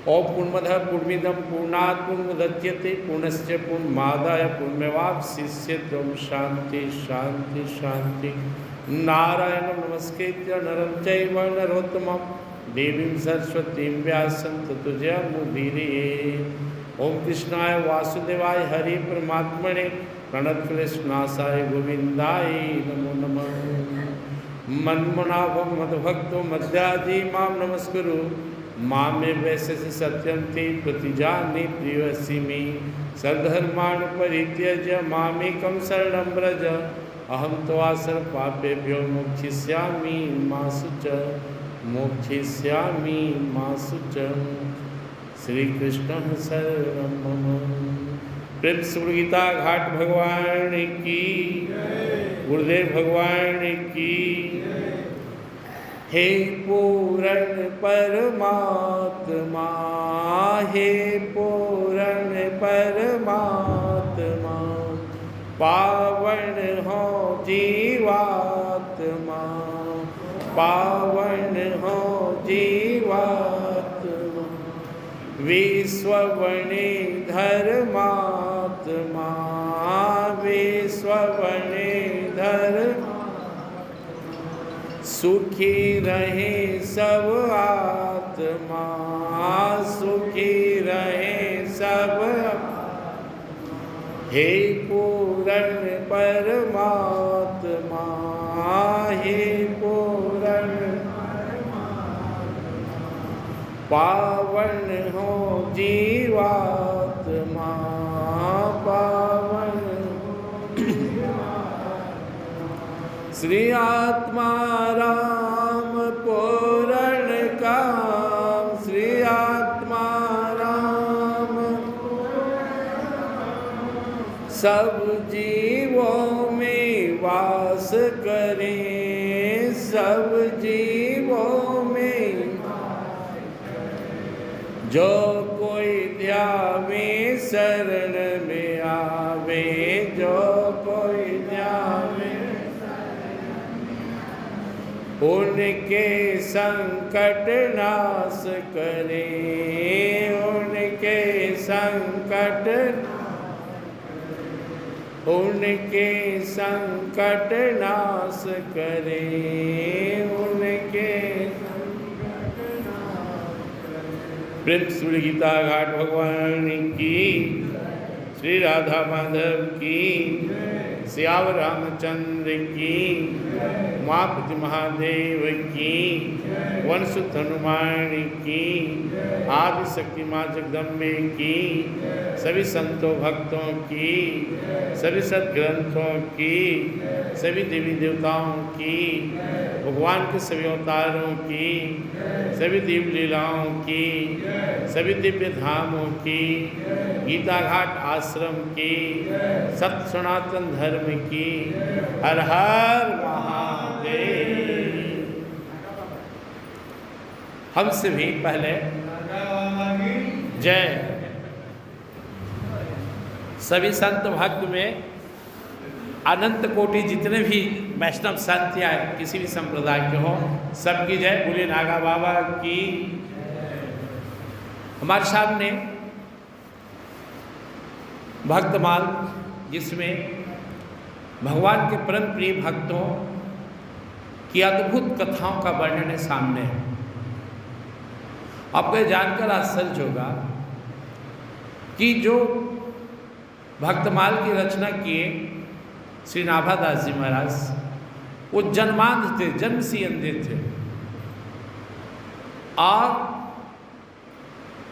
ओम पूर्णमदः पूर्णमिदं पूर्णात् पूर्णमुदच्यते पूर्णस्य पूर्णमादाय पूर्णमेवावशिष्यते। ओम शांति शांति शांति। नारायणं नमस्कृत्य नरं चैव नरोत्तमं देवीं सरस्वतीं व्यासं ततो जयमुदीरयेत्। ओम कृष्णाय वासुदेवाय हरि परमात्मने प्रणतक्लेशनाशाय गोविन्दाय नमो नमः। मन्मनाभं मद्भक्तो मद्याजी मां नमस्कुरु मामे वैश्य सत्यं ते प्रतिजाने प्रियसि मे। सर्वधर्मान् परित्यज्य मामेकं शरणं व्रज अहं त्वा सर्वपापेभ्यो मोक्षयिष्यामि मा शुच मोक्षयिष्यामि मा शुच। श्री कृष्ण शरणं मम। प्रेम से गीता घाट भगवान की, गुरुदेव भगवान की। हे पूर्ण परमात्मा, हे पूर्ण परमात्मा, पावन हो जीवात्मा, पावन हो जीवात्मा। विश्ववने धर्मात्मा, विश्ववने धर्म। सुखी रहे सब आत्मा, सुखी रहे सब। हे पूर्ण परमात्मा, हे पूर्ण पावन हो जीवात्मा, पावन। श्री आत्मा राम पूर्ण काम, श्री आत्मा राम सब जीवों में वास करें, सब जीवों में। जो कोई ध्यावे शरण में आवे, जो कोई ध्यावे उनके संकट नाश करे, उनके संकट, उनके संकट नाश करे, उनके। प्रेम सूर्य गीता घाट भगवान की, श्री राधा माधव की, श्याम रामचंद्र की, उमापति महादेव की, वनसुत हनुमान की, आदि शक्ति माँ जगदम्बे की, सभी संतों भक्तों की, सभी सदग्रंथों की, सभी देवी देवताओं की, भगवान के सभी अवतारों की, सभी दिव्य लीलाओं की, सभी दिव्य धामों की, गीता घाट आश्रम की, सत्य सनातन धर्म की। हर हर महादेव। हमसे भी पहले जय। सभी संत भक्त में अनंत कोटि जितने भी वैष्णव संत या किसी भी संप्रदाय के हो, सबकी जय। बोले नागा बाबा की। हमारे सामने भक्तमाल, जिसमें भगवान के परम प्रिय भक्तों की अद्भुत कथाओं का वर्णन है सामने है। आपको जानकर आश्चर्य होगा कि जो भक्तमाल की रचना किए श्री नाभादास जी महाराज, वो जन्मांध थे, जन्म से अंधे थे। और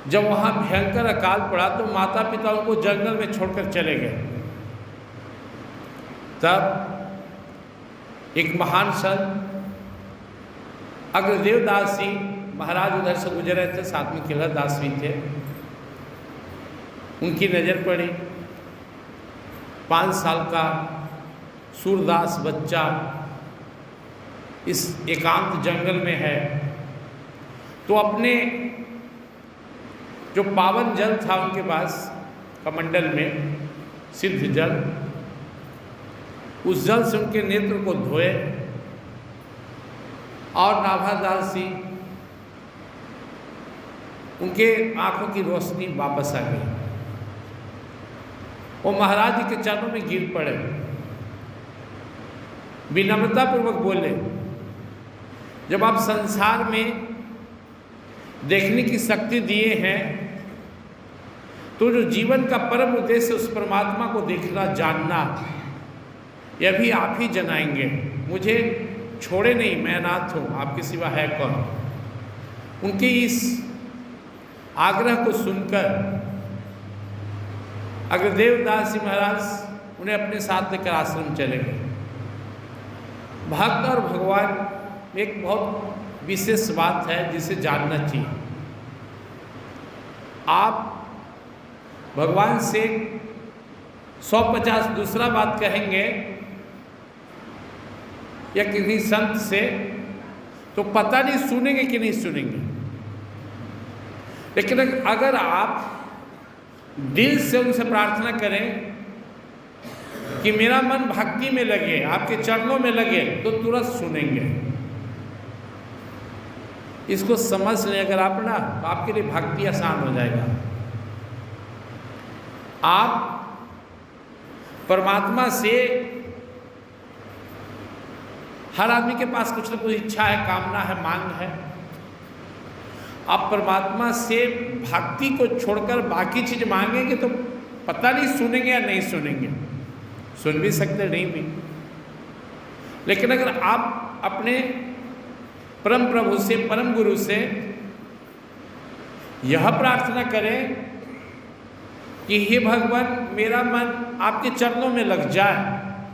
जब वहाँ भयंकर अकाल पड़ा तो माता पिता उनको जंगल में छोड़कर चले गए। तब एक महान संत अग्रदेव दास जी महाराज उधर से गुजर रहे थे, साथ में केलर दास भी थे। उनकी नज़र पड़ी, 5 साल का सूरदास बच्चा इस एकांत जंगल में है। तो अपने जो पावन जल था उनके पास कमंडल में, सिद्ध जल, उस जल से उनके नेत्र को धोए और नाभादास जी उनके आंखों की रोशनी वापस आ गई। वो महाराज जी के चरणों में गिर पड़े, विनम्रता पूर्वक बोले, जब आप संसार में देखने की शक्ति दिए हैं तो जो जीवन का परम उद्देश्य उस परमात्मा को देखना जानना, यह भी आप ही जनाएंगे। मुझे छोड़े नहीं, मैं अनाथ हूँ, आपके सिवा है कौन। उनके इस आग्रह को सुनकर अग्रदेव दास जी महाराज उन्हें अपने साथ लेकर आश्रम चले गए। भक्त और भगवान एक बहुत विशेष बात है जिसे जानना चाहिए। आप भगवान से 150 दूसरा बात कहेंगे या किसी संत से तो पता नहीं सुनेंगे कि नहीं सुनेंगे, लेकिन अगर आप दिल से उनसे प्रार्थना करें कि मेरा मन भक्ति में लगे, आपके चरणों में लगे, तो तुरंत सुनेंगे। इसको समझ लें अगर आप ना, तो आपके लिए भक्ति आसान हो जाएगा। आप परमात्मा से, हर आदमी के पास कुछ न कुछ इच्छा है, कामना है, मांग है। आप परमात्मा से भक्ति को छोड़कर बाकी चीज मांगेंगे तो पता नहीं सुनेंगे या नहीं सुनेंगे, सुन भी सकते नहीं भी। लेकिन अगर आप अपने परम प्रभु से, परम गुरु से यह प्रार्थना करें कि हे भगवान मेरा मन आपके चरणों में लग जाए,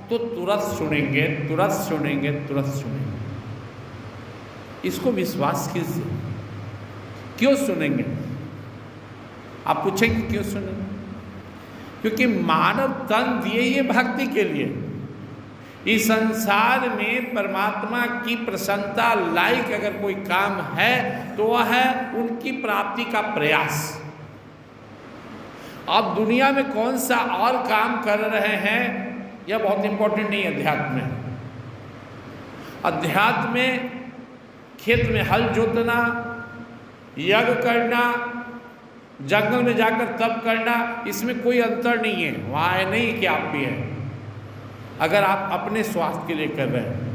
तो तुरंत सुनेंगे, तुरंत सुनेंगे, तुरंत सुनेंगे। इसको विश्वास कीजिए। क्यों सुनेंगे? आप पूछेंगे क्यों सुनेंगे? क्योंकि मानव तन दिए ये भक्ति के लिए। इस संसार में परमात्मा की प्रसन्नता लायक अगर कोई काम है तो वह है उनकी प्राप्ति का प्रयास। आप दुनिया में कौन सा और काम कर रहे हैं यह बहुत इंपॉर्टेंट नहीं है। अध्यात्म में, अध्यात्म में खेत में हल जोतना, यज्ञ करना, जंगल में जाकर तप करना, इसमें कोई अंतर नहीं है। वहाँ है नहीं कि आप भी हैं, अगर आप अपने स्वास्थ्य के लिए कर रहे हैं।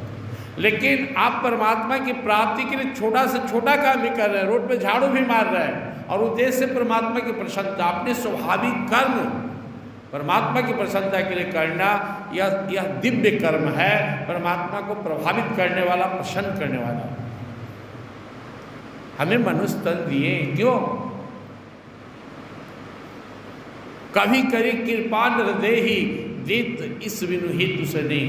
लेकिन आप परमात्मा की प्राप्ति के लिए छोटा से छोटा काम भी कर रहे हैं, रोड पे झाड़ू भी मार रहे हैं, और उद्देश्य से परमात्मा की प्रसन्नता, अपने स्वाभाविक कर्म परमात्मा की प्रसन्नता के लिए करना, यह दिव्य कर्म है, परमात्मा को प्रभावित करने वाला, प्रसन्न करने वाला। हमें मनुष्य तन दिए क्यों? कभी करी कृपा नृदेहि दित इस विनु हितु सने,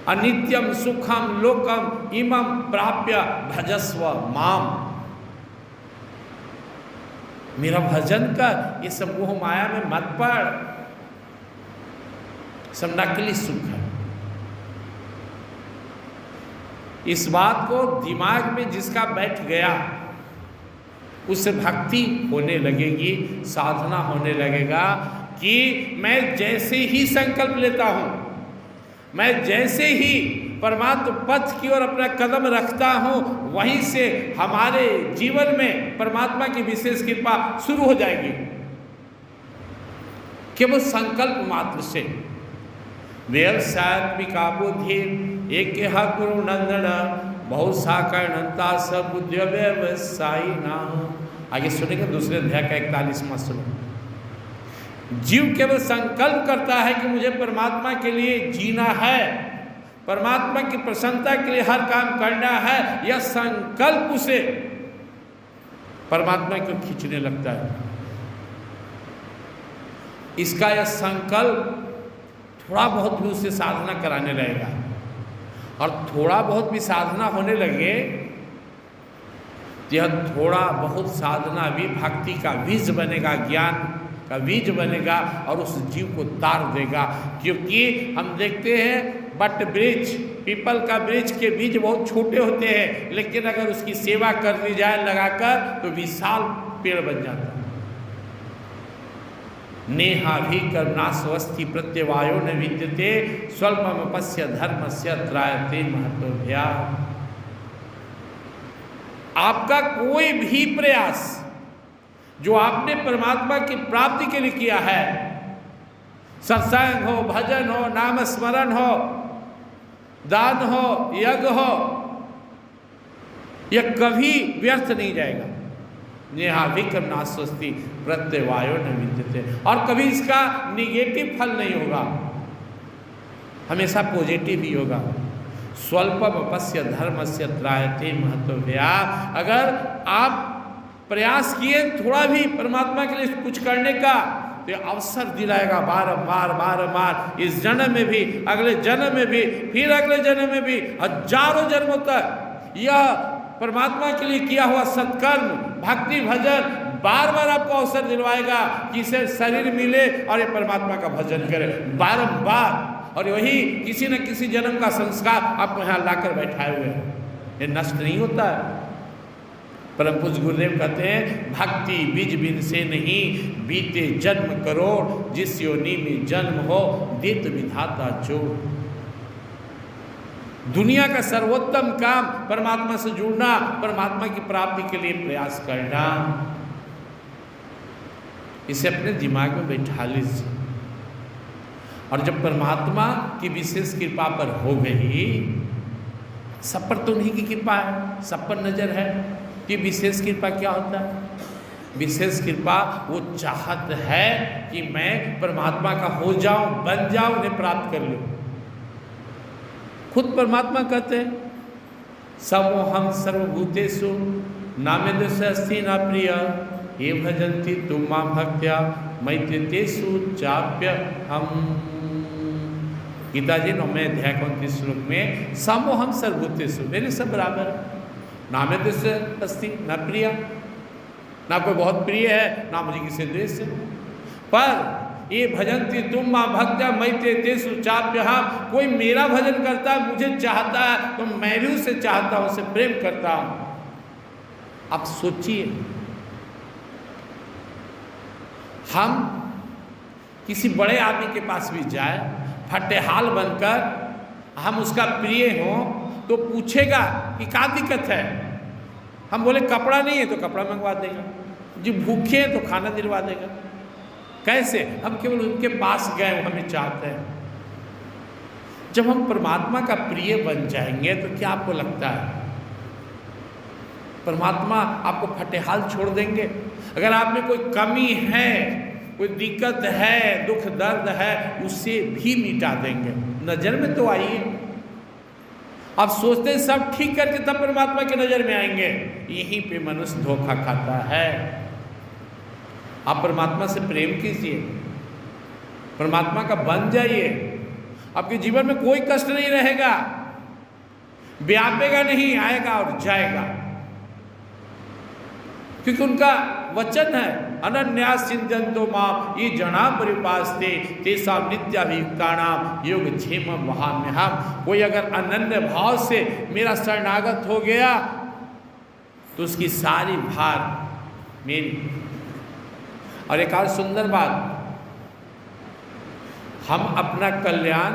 अनित्यम सुखम लोकम इमं प्राप्य भजस्व माम। मेरा भजन कर, ये सब मोह माया में मत पड़, सब नकली सुख है। इस बात को दिमाग में जिसका बैठ गया उससे भक्ति होने लगेगी, साधना होने लगेगा कि मैं जैसे ही संकल्प लेता हूँ, मैं जैसे ही परमात्म पथ की ओर अपना कदम रखता हूँ, वहीं से हमारे जीवन में परमात्मा की विशेष कृपा शुरू हो जाएगी। केवल संकल्प मात्र से। व्यवसायत्मिका बुद्धि एक गुरु नंदन बहुत साकरणता सब बुद्धि व्यवसायी ना। आगे सुनेंगे दूसरे अध्याय का 41वां श्लोक। जीव केवल संकल्प करता है कि मुझे परमात्मा के लिए जीना है, परमात्मा की प्रसन्नता के लिए हर काम करना है। यह संकल्प उसे परमात्मा को खींचने लगता है। इसका यह संकल्प थोड़ा बहुत भी उसे साधना कराने लगेगा, और थोड़ा बहुत भी साधना होने लगे यह थोड़ा बहुत साधना भी भक्ति का बीज बनेगा, ज्ञान का बीज बनेगा, और उस जीव को तार देगा। क्योंकि हम देखते हैं बट वृक्ष, पीपल का वृक्ष के बीज बहुत छोटे होते हैं, लेकिन अगर उसकी सेवा कर दी जाए लगाकर तो विशाल पेड़ बन जाता है। नेहा भी करुणा स्वस्थि प्रत्यवायो न विद्यते स्वल्पमपस्य धर्मस्य त्रायते महत्वभ्या। आपका कोई भी प्रयास जो आपने परमात्मा की प्राप्ति के लिए किया है, सत्संग हो, भजन हो, नाम स्मरण हो, दान हो, यज्ञ हो, यह कभी व्यर्थ नहीं जाएगा। नेहाभिक्रम नास्वस्ति प्रत्यवायो न विद्यते, और कभी इसका निगेटिव फल नहीं होगा, हमेशा पॉजिटिव ही होगा। स्वल्पमपस्य धर्मस्य त्रायते महत्वव्या। अगर आप प्रयास किए थोड़ा भी परमात्मा के लिए कुछ करने का, तो अवसर दिलाएगा बारंबार बारंबार, इस जन्म में भी, अगले जन्म में भी, फिर अगले जन्म में भी, हजारों जन्मों तक यह परमात्मा के लिए किया हुआ सत्कर्म, भक्ति, भजन बार बार आपको अवसर दिलवाएगा कि इसे शरीर मिले और ये परमात्मा का भजन करे बारंबार। और वही किसी न किसी जन्म का संस्कार आपको यहाँ लाकर बैठाए हुए हैं, ये नष्ट नहीं होता है। परम पूज्य गुरुदेव कहते हैं, भक्ति बीज बिन से नहीं, बीते जन्म करोड़, जिस योनि में जन्म हो देत विधाता जो। दुनिया का सर्वोत्तम काम परमात्मा से जुड़ना, परमात्मा की प्राप्ति के लिए प्रयास करना, इसे अपने दिमाग में बैठा लीजिए। और जब परमात्मा की विशेष कृपा पर हो गई, सब पर तो उन्हीं की कृपा है, सब पर नजर है, कि विशेष कृपा क्या होता है? विशेष कृपा वो चाहत है कि मैं परमात्मा का हो जाऊं, बन जाऊं, उन्हें प्राप्त कर लूं। खुद परमात्मा कहते हैं, समोहम सर्वभूतेषु नामेन्द्रस्य अस्ति न प्रिय, ये भजन्ति तुम मां भक्त्या मैत्रेतेषु चाप्य हम। गीता जी 9वें अध्याय 29 श्लोक में, समोहम सर्वभूतेषु, मेरे सब बराबर है, नामेन्द्रस्य अस्ति न प्रिय, ना कोई बहुत प्रिय है, ना मुझे किसी द्वेष है, पर ये भजन्ति तुम मां भक्त्या मैत्रेतेषु चाप्यहम्, कोई मेरा भजन करता है, मुझे चाहता है, तो मैं भी उसे चाहता हूं, उसे प्रेम करता हूं। आप सोचिए, हम किसी बड़े आदमी के पास भी जाए, फटेहाल बनकर हम उसका प्रिय हों, तो पूछेगा कि क्या दिक्कत है। हम बोले कपड़ा नहीं है तो कपड़ा मंगवा देगा, जी भूखे हैं तो खाना दिलवा देगा। कैसे? हम केवल उनके पास गए, वो हमें चाहते हैं। जब हम परमात्मा का प्रिय बन जाएंगे तो क्या आपको लगता है परमात्मा आपको फटेहाल छोड़ देंगे? अगर आप में कोई कमी है, कोई दिक्कत है, दुख दर्द है, उसे भी मिटा देंगे। नजर में तो आइए, आप सोचते हैं सब ठीक करके तब परमात्मा के नजर में आएंगे, यहीं पे मनुष्य धोखा खाता है। आप परमात्मा से प्रेम कीजिए, परमात्मा का बन जाइए, आपके जीवन में कोई कष्ट नहीं रहेगा, व्यापेगा नहीं, आएगा और जाएगा, क्योंकि उनका वचन है, अनन्यास चिंतन्तो माम ये जना परिपास्ते तेषां नित्याभियुक्तानां योगक्षेमं वहाम्यहम्। कोई अगर अनन्य भाव से मेरा शरणागत हो गया तो उसकी सारी भार मेरी। और एक और सुंदर बात, हम अपना कल्याण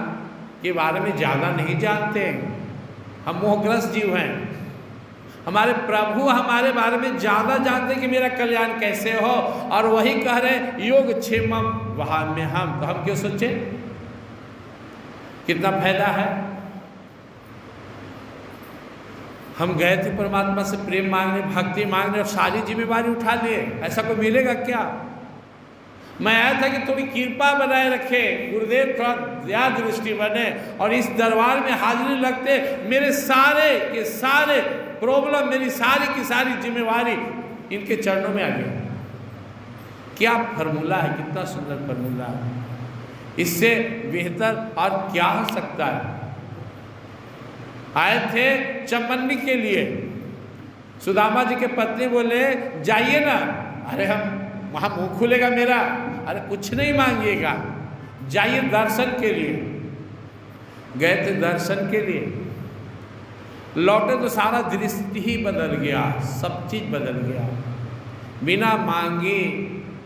के बारे में ज़्यादा नहीं जानते हैं, हम मोहग्रस्त जीव हैं। हमारे प्रभु हमारे बारे में ज़्यादा जानते कि मेरा कल्याण कैसे हो, और वही कह रहे योगक्षेमं वहाम्यहम्। तो हम क्यों सोचे? कितना फायदा है। हम गए थे परमात्मा से प्रेम मांगने, भक्ति मांगने, और सारी जिम्मेवारी उठा लिए, ऐसा कोई मिलेगा क्या? मैं आया था कि थोड़ी कृपा बनाए रखे, गुरुदेव थोड़ा दया दृष्टि बने, और इस दरबार में हाजिरी लगते, मेरे सारे के सारे प्रॉब्लम, मेरी सारी की सारी जिम्मेवारी इनके चरणों में आ गई। क्या फॉर्मूला है, कितना सुंदर फॉर्मूला है, इससे बेहतर और क्या हो सकता है। आए थे चमन्नी के लिए, सुदामा जी के पत्नी बोले जाइए ना, अरे हम वहाँ मुँह खुलेगा मेरा, अरे कुछ नहीं मांगिएगा, जाइए दर्शन के लिए। गए थे दर्शन के लिए, लौटे तो सारा दृष्टि ही बदल गया, सब चीज़ बदल गया, बिना मांगे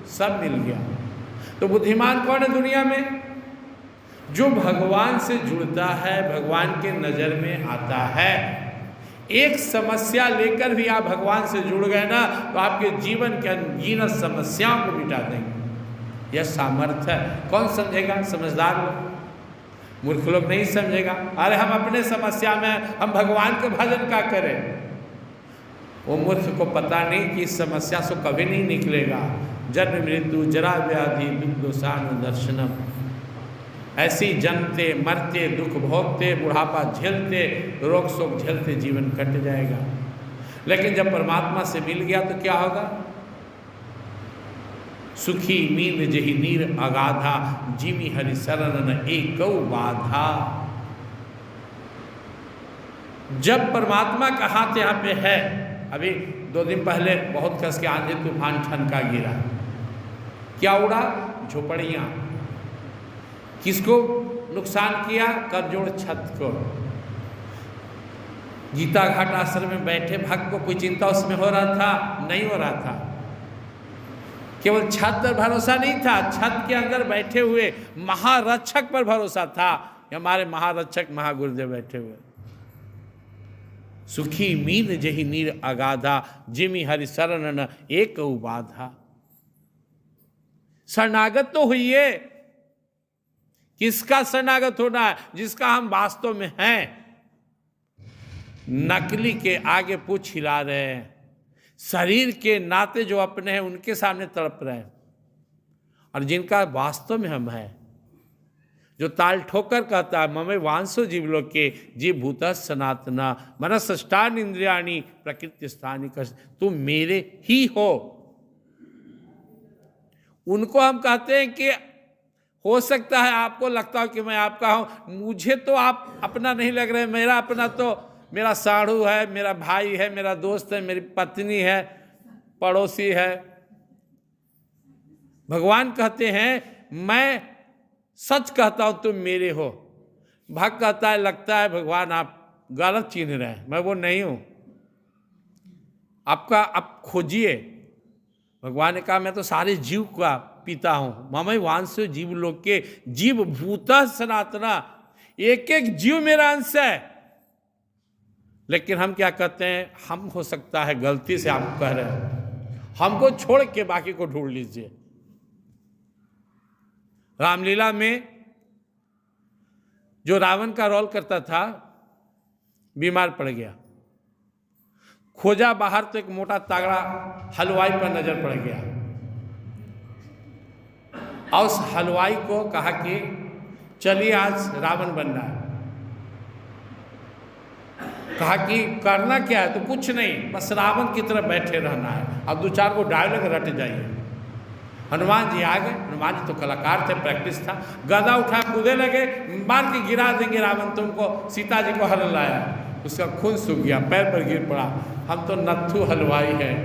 सब मिल गया। तो बुद्धिमान कौन है दुनिया में? जो भगवान से जुड़ता है, भगवान के नज़र में आता है। एक समस्या लेकर भी आप भगवान से जुड़ गए ना, तो आपके जीवन के अनगिनत समस्याओं को मिटा देंगे। यह सामर्थ्य है। कौन समझेगा? समझदार लोग। मूर्ख लोग नहीं समझेगा। अरे हम अपने समस्या में हम भगवान के भजन का करें। वो मूर्ख को पता नहीं कि इस समस्या से कभी नहीं निकलेगा। जन्म मृत्यु जरा व्याधि दुख दोषानुदर्शनम, ऐसी जन्मते मरते दुख भोगते बुढ़ापा झेलते रोग शोक झेलते जीवन कट जाएगा। लेकिन जब परमात्मा से मिल गया तो क्या होगा? सुखी मीन जही नीर अगाधा, जिमी हरि शरण न एकौ बाधा। जब परमात्मा का हाथ यहाँ पे है, अभी 2 दिन पहले बहुत कस के आंधी तूफान ठनका गिरा, क्या उड़ा? झोपड़ियाँ। किसको नुकसान किया? करजोड़ छत को। गीता घाट आश्रम में बैठे भक्त को कोई चिंता उसमें हो रहा था? नहीं हो रहा था। केवल छत पर भरोसा नहीं था, छत के अंदर बैठे हुए महारक्षक पर भरोसा था। हमारे महारक्षक महागुरुदेव बैठे हुए। सुखी मीन जही नीर अगाधा, जिमी हरि शरण न एक बाधा। शरणागत तो हुई। किसका शरणागत होना है? जिसका हम वास्तव में हैं। नकली के आगे पूछ हिला रहे हैं, शरीर के नाते जो अपने हैं उनके सामने तड़प रहे हैं, और जिनका वास्तव में हम हैं, जो ताल ठोकर कहता है ममे वांसो जीवलोक के जीव भूत सनातना मनसष्टान इंद्रियाणी प्रकृति स्थानी, तुम मेरे ही हो। उनको हम कहते हैं कि हो सकता है आपको लगता हो कि मैं आपका हूं, मुझे तो आप अपना नहीं लग रहे। मेरा अपना तो मेरा साढ़ू है, मेरा भाई है, मेरा दोस्त है, मेरी पत्नी है, पड़ोसी है। भगवान कहते हैं मैं सच कहता हूं तुम मेरे हो। भक्त कहता है लगता है भगवान आप गलत चिन्ह रहे हैं, मैं वो नहीं हूं, आपका आप खोजिए। भगवान ने कहा मैं तो सारे जीव का पिता हूं। ममई वांसो जीव लोक के जीव भूत सनातना, एक एक जीव मेरा अंश है। लेकिन हम क्या कहते हैं? हम हो सकता है गलती से आप कह रहे हैं, हमको छोड़ के बाकी को ढूंढ लीजिए। रामलीला में जो रावण का रोल करता था बीमार पड़ गया, खोजा बाहर तो एक मोटा तागड़ा हलवाई पर नजर पड़ गया, और उस हलवाई को कहा कि चलिए आज रावण बनना है। कहा कि करना क्या है? तो कुछ नहीं, बस रावण की तरफ बैठे रहना है, अब 2-4 को डायलॉग रट जाइए। हनुमान जी आ गए। हनुमान जी तो कलाकार थे, प्रैक्टिस था। गदा उठा कूदे लगे, मार के गिरा देंगे रावण तुमको। सीता जी को हरण लाया, उसका खून सूख गया, पैर पर गिर पड़ा। हम तो नत्थु हलवाई हैं,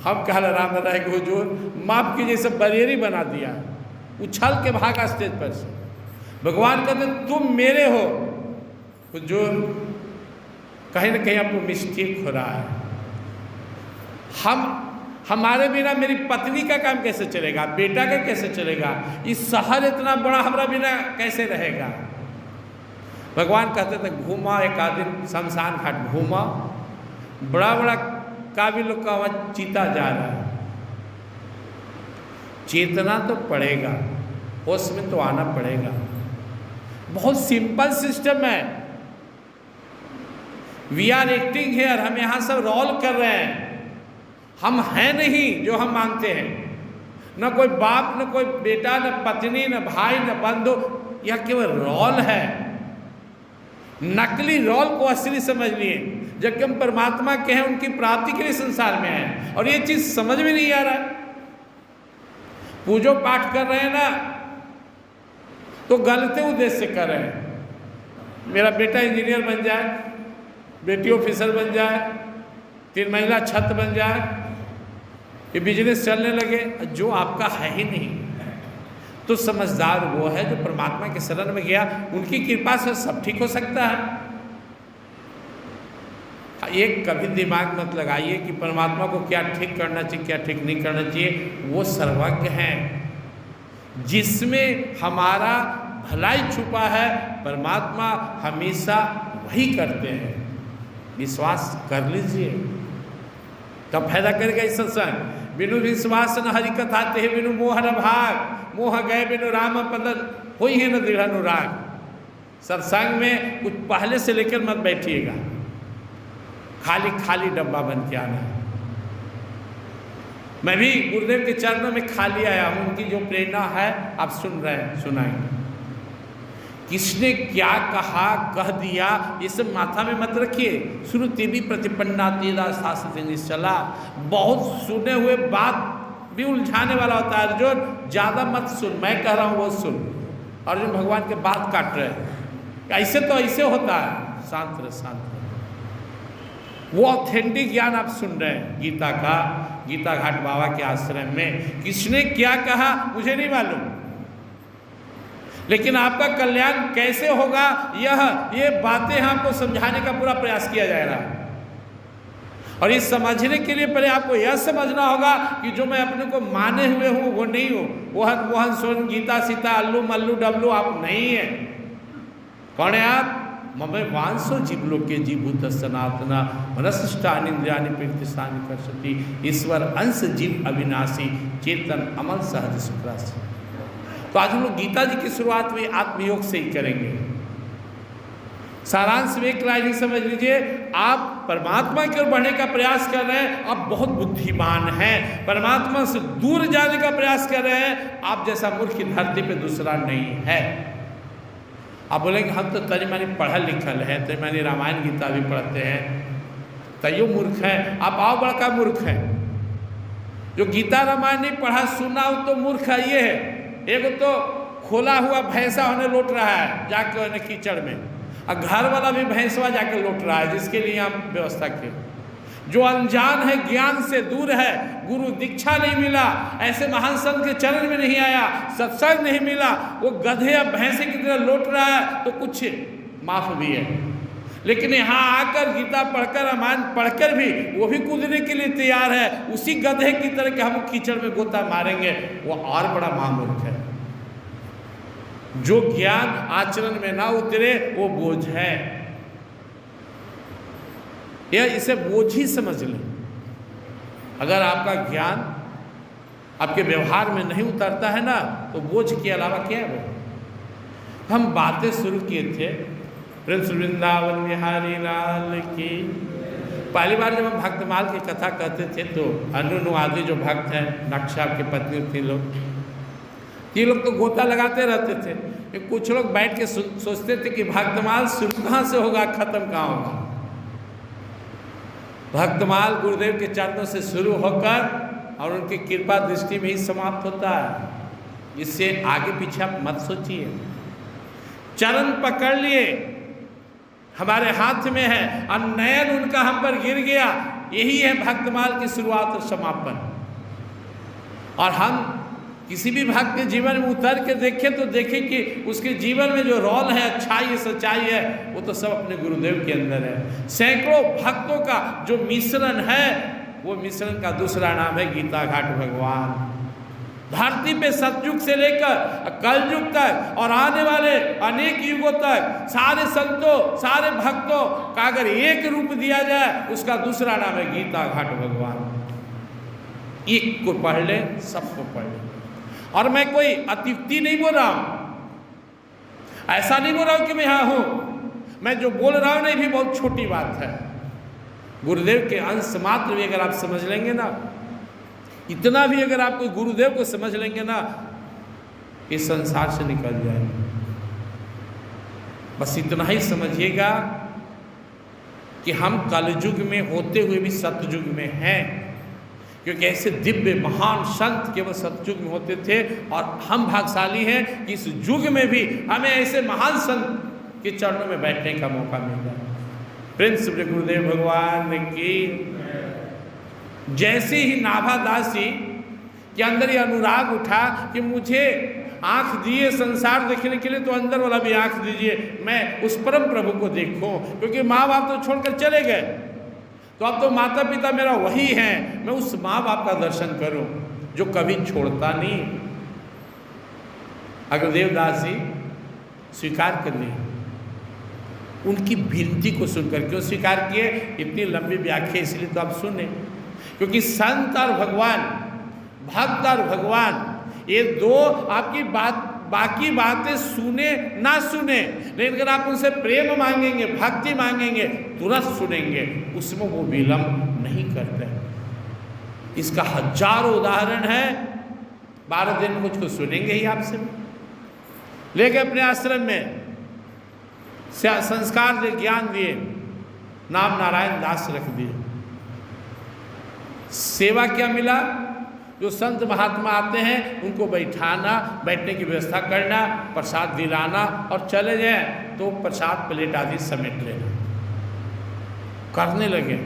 हम कहा राम रहेगा हुजूर, माफ कीजिए, सब बरेरी बना दिया। उछल के भागा स्टेज पर से। भगवान कहते तुम मेरे हो। हुजूर कहीं ना कहीं आपको मिस्टेक हो रहा है। हमारे बिना मेरी पत्नी का काम कैसे चलेगा? बेटा का कैसे चलेगा? इस शहर इतना बड़ा हमारा बिना कैसे रहेगा? भगवान कहते थे घूमा, एक आदमी शमशान घाट घूमा, बड़ा बड़ा काबिल लोग का वहाँ चीता जा रहा है। चेतना तो पड़ेगा, होश में तो आना पड़ेगा। बहुत सिंपल सिस्टम है। वी आर एक्टिंग हेयर, हम यहाँ सब रोल कर रहे हैं। हम हैं नहीं जो हम मानते हैं। न कोई बाप, न कोई बेटा, न पत्नी, न भाई, न बंधु, यह केवल रोल है। नकली रोल को असली समझ लिए। जबकि हम परमात्मा के हैं, उनकी प्राप्ति के लिए संसार में हैं, और ये चीज समझ में नहीं आ रहा। पूजो पाठ कर रहे हैं ना, तो गलत उद्देश्य से कर रहे हैं। मेरा बेटा इंजीनियर बन जाए, बेटी ऑफिसर बन जाए, 3 मंजिला छत बन जाए, ये बिजनेस चलने लगे, जो आपका है ही नहीं। तो समझदार वो है जो परमात्मा के शरण में गया, उनकी कृपा से सब ठीक हो सकता है। एक कभी दिमाग मत लगाइए कि परमात्मा को क्या ठीक करना चाहिए, क्या ठीक नहीं करना चाहिए। वो सर्वज्ञ हैं, जिसमें हमारा भलाई छुपा है, परमात्मा हमेशा वही करते हैं। विश्वास कर लीजिए, तब फायदा करेगा इस सत्संग। बिनु विश्वास न हरि कथा ते बिनु मोह न भाग, मोह गए बिनु राम पदन होई है न दृढ़ अनुराग। सत्संग में कुछ पहले से लेकर मत बैठिएगा, खाली खाली डब्बा बन के आना है। मैं भी गुरुदेव के चरणों में खाली आया हूँ, उनकी जो प्रेरणा है आप सुन रहे हैं, सुनाएंगे। किसने क्या कहा कह दिया ये सब माथा में मत रखिए। श्रुति भी प्रतिपन्ना तेरा शास्त्र निश्चला। बहुत सुने हुए बात भी उलझाने वाला होता है अर्जुन, ज़्यादा मत सुन, मैं कह रहा हूँ वो सुन। अर्जुन भगवान के बात काट रहे हैं, ऐसे तो ऐसे होता है, शांत रहे, शांत रहे। वो ऑथेंटिक ज्ञान आप सुन रहे हैं गीता का, गीता घाट बाबा के आश्रम में। किसने क्या कहा मुझे नहीं मालूम, लेकिन आपका कल्याण कैसे होगा ये बातें हमको समझाने का पूरा प्रयास किया जा रहा है। और ये समझने के लिए पहले आपको यह समझना होगा कि जो मैं अपने को माने हुए हूँ वो नहीं हूँ। मोहन मोहन सोन गीता सीता अल्लू मल्लू डब्लू आप नहीं है। कौन है आप? ममे वांसो जीवलोके जीभूत सनातना मनस्ष्टान इंद्रियानि प्रकृतिस्थानि कर्षति। ईश्वर अंश जीव अविनाशी चेतन अमल सहज सुखराशि। तो आज हम लोग गीता जी की शुरुआत में आत्मयोग से ही करेंगे। सारांश में एक लाइन ही समझ लीजिए, आप परमात्मा की ओर बढ़ने का प्रयास कर रहे हैं, आप बहुत बुद्धिमान हैं। परमात्मा से दूर जाने का प्रयास कर रहे हैं, आप जैसा मूर्ख धरती पे दूसरा नहीं है। आप बोलेंगे हम तो तनी मानी पढ़ा लिखल है, तनी मानी रामायण गीता भी पढ़ते हैं, तैयो मूर्ख है। आप आओ बड़का मूर्ख है। जो गीता रामायण नहीं पढ़ा सुना हो तो मूर्ख है ये है। एक तो खोला हुआ भैंसा होने लौट रहा है जाके उन्हें कीचड़ में, और घर वाला भी भैंसवा जाके लौट रहा है, जिसके लिए हम व्यवस्था किए। जो अनजान है, ज्ञान से दूर है, गुरु दीक्षा नहीं मिला, ऐसे महान संत के चरण में नहीं आया, सत्संग नहीं मिला, वो गधे या भैंसे की तरह लौट रहा है, तो कुछ माफ भी है। लेकिन यहाँ आकर गीता पढ़कर रामायण पढ़कर भी वो भी कूदने के लिए तैयार है, उसी गधे की तरह के हम कीचड़ में गोता मारेंगे, वो और बड़ा महामूर्ख है। जो ज्ञान आचरण में ना उतरे वो बोझ है। यह इसे बोझ ही समझ लें। अगर आपका ज्ञान आपके व्यवहार में नहीं उतरता है ना, तो बोझ के अलावा क्या है वो। हम बातें शुरू किए थे प्रिंस वृंदावन बिहारी लाल की। पहली बार जब हम भक्तमाल की कथा कहते थे तो अनु आदि जो भक्त हैं, नक्शा की पत्नी थी लोग, ये लोग तो गोता लगाते रहते थे। कुछ लोग बैठ के सोचते थे कि भक्तमाल शुरू कहाँ से होगा, खत्म कहाँ होगा। भक्तमाल गुरुदेव के चरणों से शुरू होकर और उनकी कृपा दृष्टि में ही समाप्त होता है। इससे आगे पीछे आप मत सोचिए। चरण पकड़ लिए, हमारे हाथ में है, और नयन उनका हम पर गिर गया, यही है भक्तमाल की शुरुआत और समापन। और हम किसी भी भक्त के जीवन में उतर के देखें तो देखें कि उसके जीवन में जो रोल है, अच्छाई है, सच्चाई है, वो तो सब अपने गुरुदेव के अंदर है। सैकड़ों भक्तों का जो मिश्रण है, वो मिश्रण का दूसरा नाम है गीता घाट भगवान। धरती पे सतयुग से लेकर कलयुग तक और आने वाले अनेक युगों तक सारे संतों, सारे भक्तों का अगर एक रूप दिया जाए, उसका दूसरा नाम है गीता घाट भगवान। एक को पढ़ ले, सबको पढ़ ले। और मैं कोई अतिथि नहीं बोल रहा हूं, ऐसा नहीं बोल रहा हूं कि मैं यहां हूं। मैं जो बोल रहा हूं ना, ये भी बहुत छोटी बात है। गुरुदेव के अंश मात्र भी अगर आप समझ लेंगे ना, इतना भी अगर आप कोई गुरुदेव को समझ लेंगे ना, इस संसार से निकल जाएंगे। बस इतना ही समझिएगा कि हम कलयुग में होते हुए भी सतयुग में हैं, क्योंकि ऐसे दिव्य महान संत केवल सतयुग में होते थे, और हम भाग्यशाली हैं कि इस युग में भी हमें ऐसे महान संत के चरणों में बैठने का मौका मिल रहा है। प्रिंस गुरुदेव भगवान की। जैसे ही नाभादासी के अंदर ये अनुराग उठा कि मुझे आंख दिए संसार देखने के लिए, तो अंदर वाला भी आंख दीजिए, मैं उस परम प्रभु को देखूं। क्योंकि माँ बाप तो छोड़कर चले गए, तो अब तो माता पिता मेरा वही है, मैं उस माँ बाप का दर्शन करूं जो कभी छोड़ता नहीं। अगर देवदास जी स्वीकार कर ली उनकी विनती को सुनकर क्यों स्वीकार किए? इतनी लंबी व्याख्या इसलिए तो आप सुने, क्योंकि संत और भगवान, भक्त और भगवान, ये दो आपकी बाकी बातें सुने ना सुने, लेकिन अगर आप उनसे प्रेम मांगेंगे, भक्ति मांगेंगे, तुरंत सुनेंगे, उसमें वो विलंब नहीं करते। इसका हजारों उदाहरण है। 12 दिन में मुझको सुनेंगे ही आपसे, लेके अपने आश्रम में संस्कार दिए, ज्ञान दिए, नाम नारायण दास रख दिए। सेवा क्या मिला? जो संत महात्मा आते हैं उनको बैठाना, बैठने की व्यवस्था करना, प्रसाद दिलाना, और चले जाए तो प्रसाद प्लेट आदि समेट लेना। करने लगे।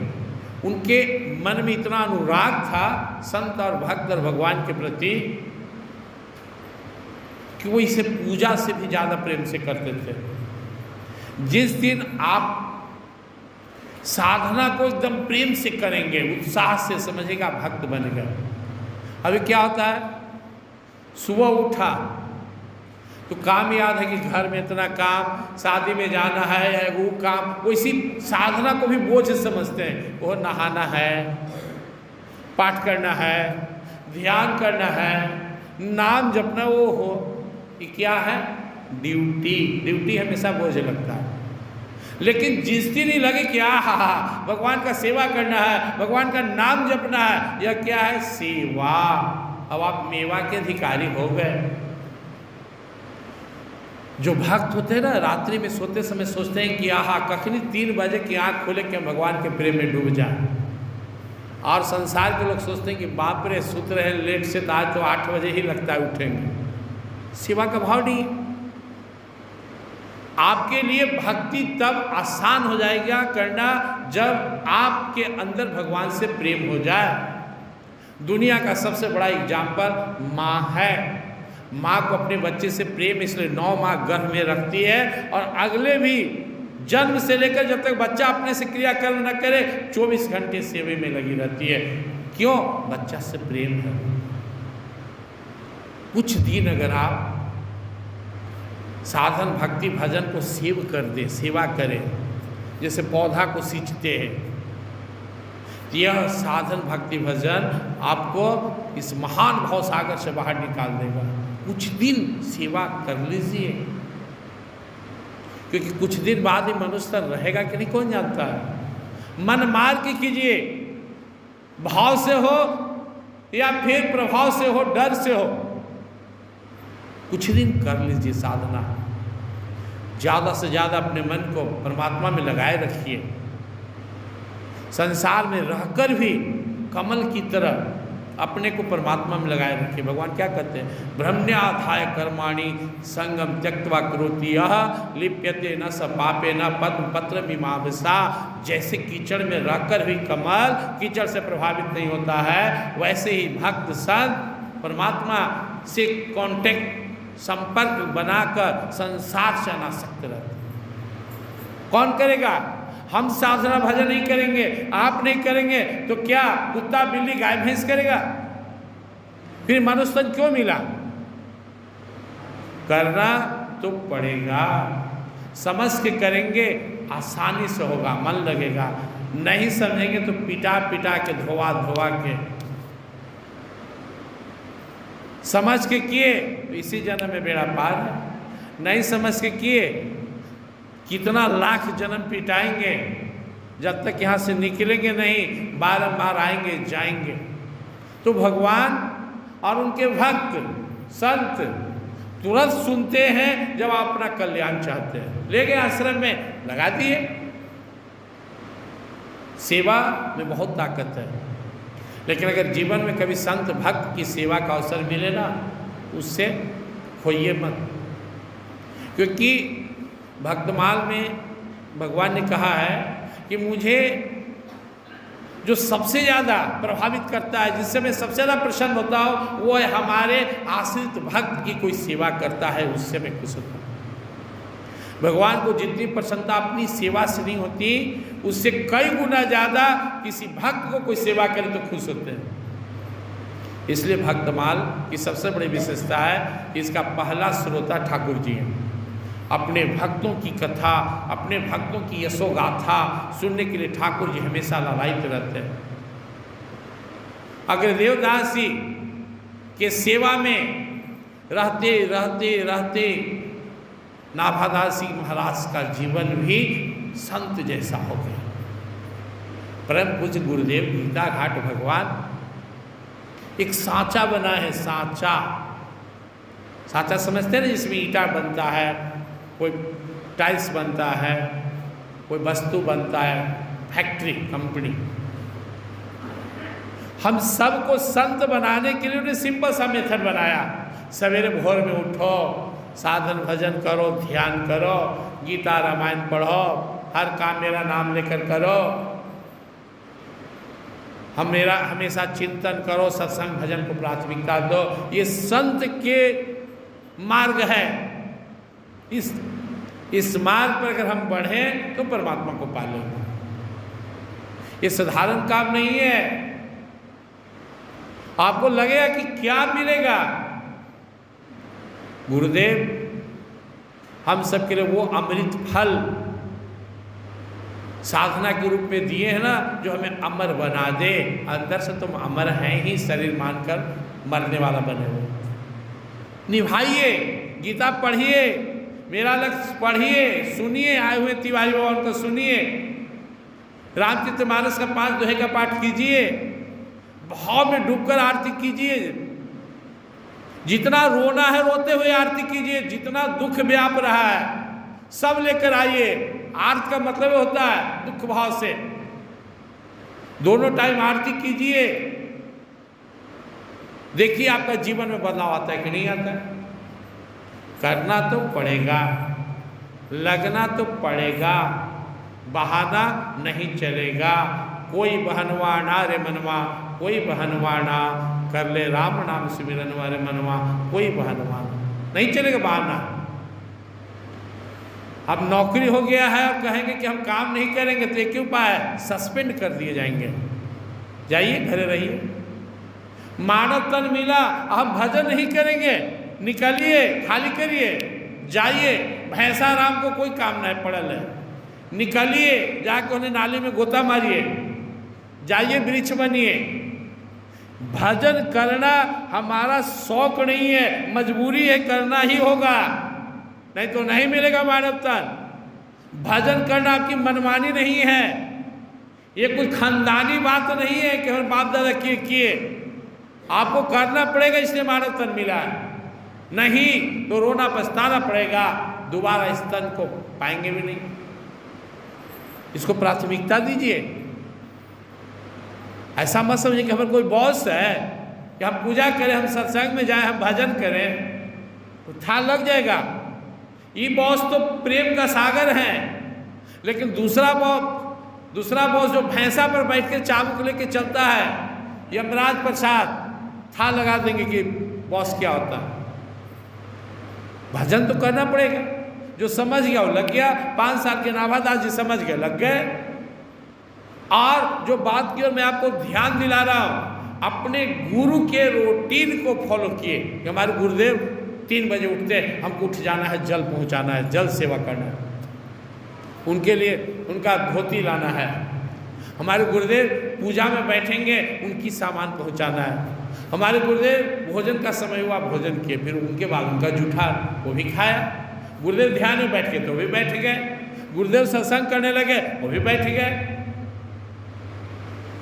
उनके मन में इतना अनुराग था संत और भक्त और भगवान के प्रति कि वो इसे पूजा से भी ज़्यादा प्रेम से करते थे। जिस दिन आप साधना को एकदम प्रेम से करेंगे, उत्साह से, समझेगा भक्त बन गए। अभी क्या होता है, सुबह उठा तो काम याद है कि घर में इतना काम, शादी में जाना है, वो काम, वो इसी साधना को भी बोझ समझते हैं। वो नहाना है, पाठ करना है, ध्यान करना है, नाम जपना, वो हो, ये क्या है? ड्यूटी। ड्यूटी हमेशा बोझ लगता है। लेकिन जिस दिन ही लगे कि हा भगवान का सेवा करना है, भगवान का नाम जपना है, यह क्या है? सेवा। अब आप मेवा के अधिकारी हो गए। जो भक्त होते हैं ना, रात्रि में सोते समय सोचते हैं कि आहा कखनी 3 बजे की आंख खोले कि हम भगवान के प्रेम में डूब जाए। और संसार के लोग सोचते हैं कि बाप रे सुत रहे लेट से, आज तो 8 बजे ही लगता है उठेंगे। सेवा का भाव नहीं। आपके लिए भक्ति तब आसान हो जाएगा करना जब आपके अंदर भगवान से प्रेम हो जाए। दुनिया का सबसे बड़ा एग्जाम्पल माँ है। माँ को अपने बच्चे से प्रेम इसलिए 9 माह गर्भ में रखती है, और अगले भी जन्म से लेकर जब तक बच्चा अपने से क्रियाकर्म न करे 24 घंटे सेवे में लगी रहती है। क्यों? बच्चा से प्रेम है। कुछ दिन अगर आप साधन भक्ति भजन को सेव कर दे, सेवा करें, जैसे पौधा को सींचते हैं, यह साधन भक्ति भजन आपको इस महान भाव सागर से बाहर निकाल देगा। कुछ दिन सेवा कर लीजिए, क्योंकि कुछ दिन बाद ही मनुष्य रहेगा कि नहीं कौन जानता है। मन मार के कीजिए, भाव से हो या फिर प्रभाव से हो, डर से हो, कुछ दिन कर लीजिए साधना। ज़्यादा से ज़्यादा अपने मन को परमात्मा में लगाए रखिए। संसार में रहकर भी कमल की तरह अपने को परमात्मा में लगाए रखिए। भगवान क्या कहते हैं? ब्रह्मण्याधाय कर्माणि संगम त्यक्त्वा करोति यः लिप्यते न स पापे न पद्म पत्र मीमांसा। जैसे कीचड़ में रहकर भी कमल कीचड़ से प्रभावित नहीं होता है, वैसे ही भक्त संत परमात्मा से कांटेक्ट, संपर्क बनाकर संसार से अनासक्त रहते। कौन करेगा? हम साधना भजन नहीं करेंगे, आप नहीं करेंगे तो क्या कुत्ता बिल्ली गाय भैंस करेगा? फिर मनुष्य तन क्यों मिला? करना तो पड़ेगा। समझ के करेंगे, आसानी से होगा, मन लगेगा। नहीं समझेंगे तो पिटा पिटा के, धोवा धोवा के। समझ के किए तो इसी जन्म में बेड़ा पार है। नहीं समझ के किए कितना लाख जन्म पिटाएंगे, जब तक यहाँ से निकलेंगे नहीं, बारंबार आएंगे जाएंगे। तो भगवान और उनके भक्त संत तुरंत सुनते हैं जब आप अपना कल्याण चाहते हैं। ले गए आश्रम में, लगा दिए। सेवा में बहुत ताकत है, लेकिन अगर जीवन में कभी संत भक्त की सेवा का अवसर मिले ना, उससे खोइए मत। क्योंकि भक्तमाल में भगवान ने कहा है कि मुझे जो सबसे ज़्यादा प्रभावित करता है, जिससे मैं सबसे ज़्यादा प्रसन्न होता हूँ, वो है हमारे आश्रित भक्त की कोई सेवा करता है, उससे मैं खुश होता हूँ। भगवान को जितनी प्रसन्नता अपनी सेवा से नहीं होती, उससे कई गुना ज़्यादा किसी भक्त को कोई सेवा करे तो खुश होते हैं। इसलिए भक्तमाल की सबसे बड़ी विशेषता है कि इसका पहला श्रोता ठाकुर जी हैं। अपने भक्तों की कथा, अपने भक्तों की यशोगाथा सुनने के लिए ठाकुर जी हमेशा लालायित रहते हैं। अग्रदेव दास जी के सेवा में रहते रहते रहते नाभादास जी महाराज का जीवन भी संत जैसा हो गया। परम पूज्य गुरुदेव गीता घाट भगवान एक सांचा बना है, सांचा। सांचा समझते हैं ना, जिसमें ईंटा बनता है, कोई टाइल्स बनता है, कोई वस्तु बनता है, फैक्ट्री, कंपनी। हम सबको संत बनाने के लिए उन्हें सिंपल सा मेथड बनाया। सवेरे भोर में उठो, साधन भजन करो, ध्यान करो, गीता रामायण पढ़ो, हर काम मेरा नाम लेकर करो, मेरा हमेशा चिंतन करो, सत्संग भजन को प्राथमिकता दो। ये संत के मार्ग है। इस मार्ग पर अगर हम बढ़ें तो परमात्मा को पा लेंगे। ये साधारण काम नहीं है। आपको लगेगा कि क्या मिलेगा, गुरुदेव हम सब के लिए वो अमृत फल साधना के रूप में दिए हैं ना, जो हमें अमर बना दे। अंदर से तुम अमर हैं ही, शरीर मानकर मरने वाला बने हुए। निभाइए, गीता पढ़िए, मेरा लक्ष्य पढ़िए, सुनिए, आए हुए तिवारी बाबा को सुनिए, रामचरितमानस का 5 दोहे का पाठ कीजिए, भाव में डूबकर आरती कीजिए। जितना रोना है रोते हुए आरती कीजिए, जितना दुख व्याप रहा है सब लेकर आइए। आरती का मतलब होता है दुख भाव से। दोनों टाइम आरती कीजिए, देखिए आपका जीवन में बदलाव आता है कि नहीं आता है। करना तो पड़ेगा, लगना तो पड़ेगा, बहाना नहीं चलेगा। कोई बहनवाना रे मनवा, कोई बहनवाना, कर ले राम नाम सिमरनवा रे मनवा, कोई बहनवाना नहीं चलेगा, बहाना। अब नौकरी हो गया है और कहेंगे कि हम काम नहीं करेंगे तो एक ही उपाय है, सस्पेंड कर दिए जाएंगे। जाइए घरे रहिए। मानव तन मिला, हम भजन नहीं करेंगे, निकलिए, खाली करिए, जाइए। भैंसा राम को कोई काम नहीं पड़ल है, निकलिए, जाकर उन्हें नाली में गोता मारिए, जाइए वृक्ष बनिए। भजन करना हमारा शौक नहीं है, मजबूरी है, करना ही होगा, नहीं तो नहीं मिलेगा मानव तन। भजन करना आपकी मनमानी नहीं है, ये कोई खानदानी बात नहीं है कि हम बाप दादा किए। आपको करना पड़ेगा, इसलिए मानव तन मिला है। नहीं तो रोना पछताना पड़ेगा, दोबारा इस तन को पाएंगे भी नहीं। इसको प्राथमिकता दीजिए। ऐसा मत समझिए कि हमारे कोई बॉस है कि हम पूजा करें, हम सत्संग में जाएं, हम भजन करें तो था लग जाएगा। ये बॉस तो प्रेम का सागर है, लेकिन दूसरा बॉस जो भैंसा पर बैठ के चाबुक लेके चलता है, यमराज प्रसाद, था लगा देंगे कि बॉस क्या होता है। भजन तो करना पड़ेगा। जो समझ गया वो लग गया। 5 साल के नाभादास जी समझ गए, लग गए। और जो बात की और मैं आपको ध्यान दिला रहा हूँ, अपने गुरु के रूटीन को फॉलो किए। कि हमारे गुरुदेव 3 बजे उठते हैं, हमको उठ जाना है, जल पहुँचाना है, जल सेवा करना है, उनके लिए उनका धोती लाना है। हमारे गुरुदेव पूजा में बैठेंगे, उनकी सामान पहुँचाना है। हमारे गुरुदेव भोजन का समय हुआ, भोजन किए, फिर उनके बाद उनका जूठा वो भी खाया। गुरुदेव ध्यान में बैठ के तो भी बैठ गए, गुरुदेव सत्संग करने लगे, वो भी बैठ गए,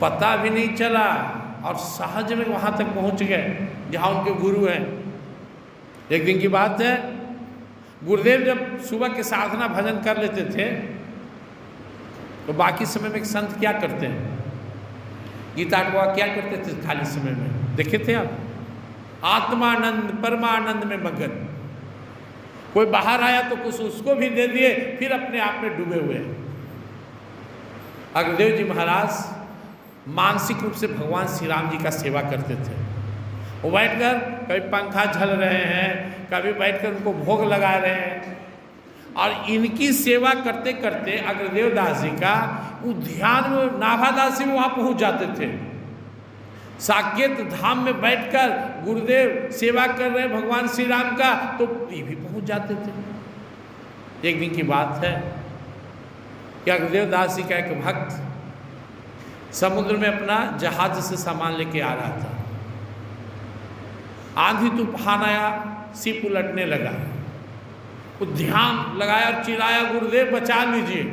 पता भी नहीं चला और सहज में वहाँ तक पहुँच गए जहाँ उनके गुरु हैं। एक दिन की बात है, गुरुदेव जब सुबह के साधना भजन कर लेते थे तो बाकी समय में एक संत क्या करते हैं, गीता अटवा क्या करते थे खाली समय में, देखे थे आप? आत्मानंद परमानंद में मगन। कोई बाहर आया तो कुछ उसको भी दे दिए, फिर अपने आप में डूबे हुए। अग्रदेव जी महाराज मानसिक रूप से भगवान श्री राम जी का सेवा करते थे। वो बैठकर कभी पंखा झल रहे हैं, कभी बैठकर उनको भोग लगा रहे हैं, और इनकी सेवा करते करते अग्रदेव दास जी का वो ध्यान में नाभादास जी वहाँ पहुँच जाते थे। साकेत धाम में बैठकर गुरुदेव सेवा कर रहे हैं भगवान श्री राम का, तो ये भी पहुँच जाते थे। एक दिन की बात है कि अग्रदेव दास जी का एक भक्त समुद्र में अपना जहाज से सामान लेके आ रहा था। आंधी तूफान आया, शिप उलटने लगा। वो ध्यान लगाया और चिल्लाया, गुरुदेव बचा लीजिए।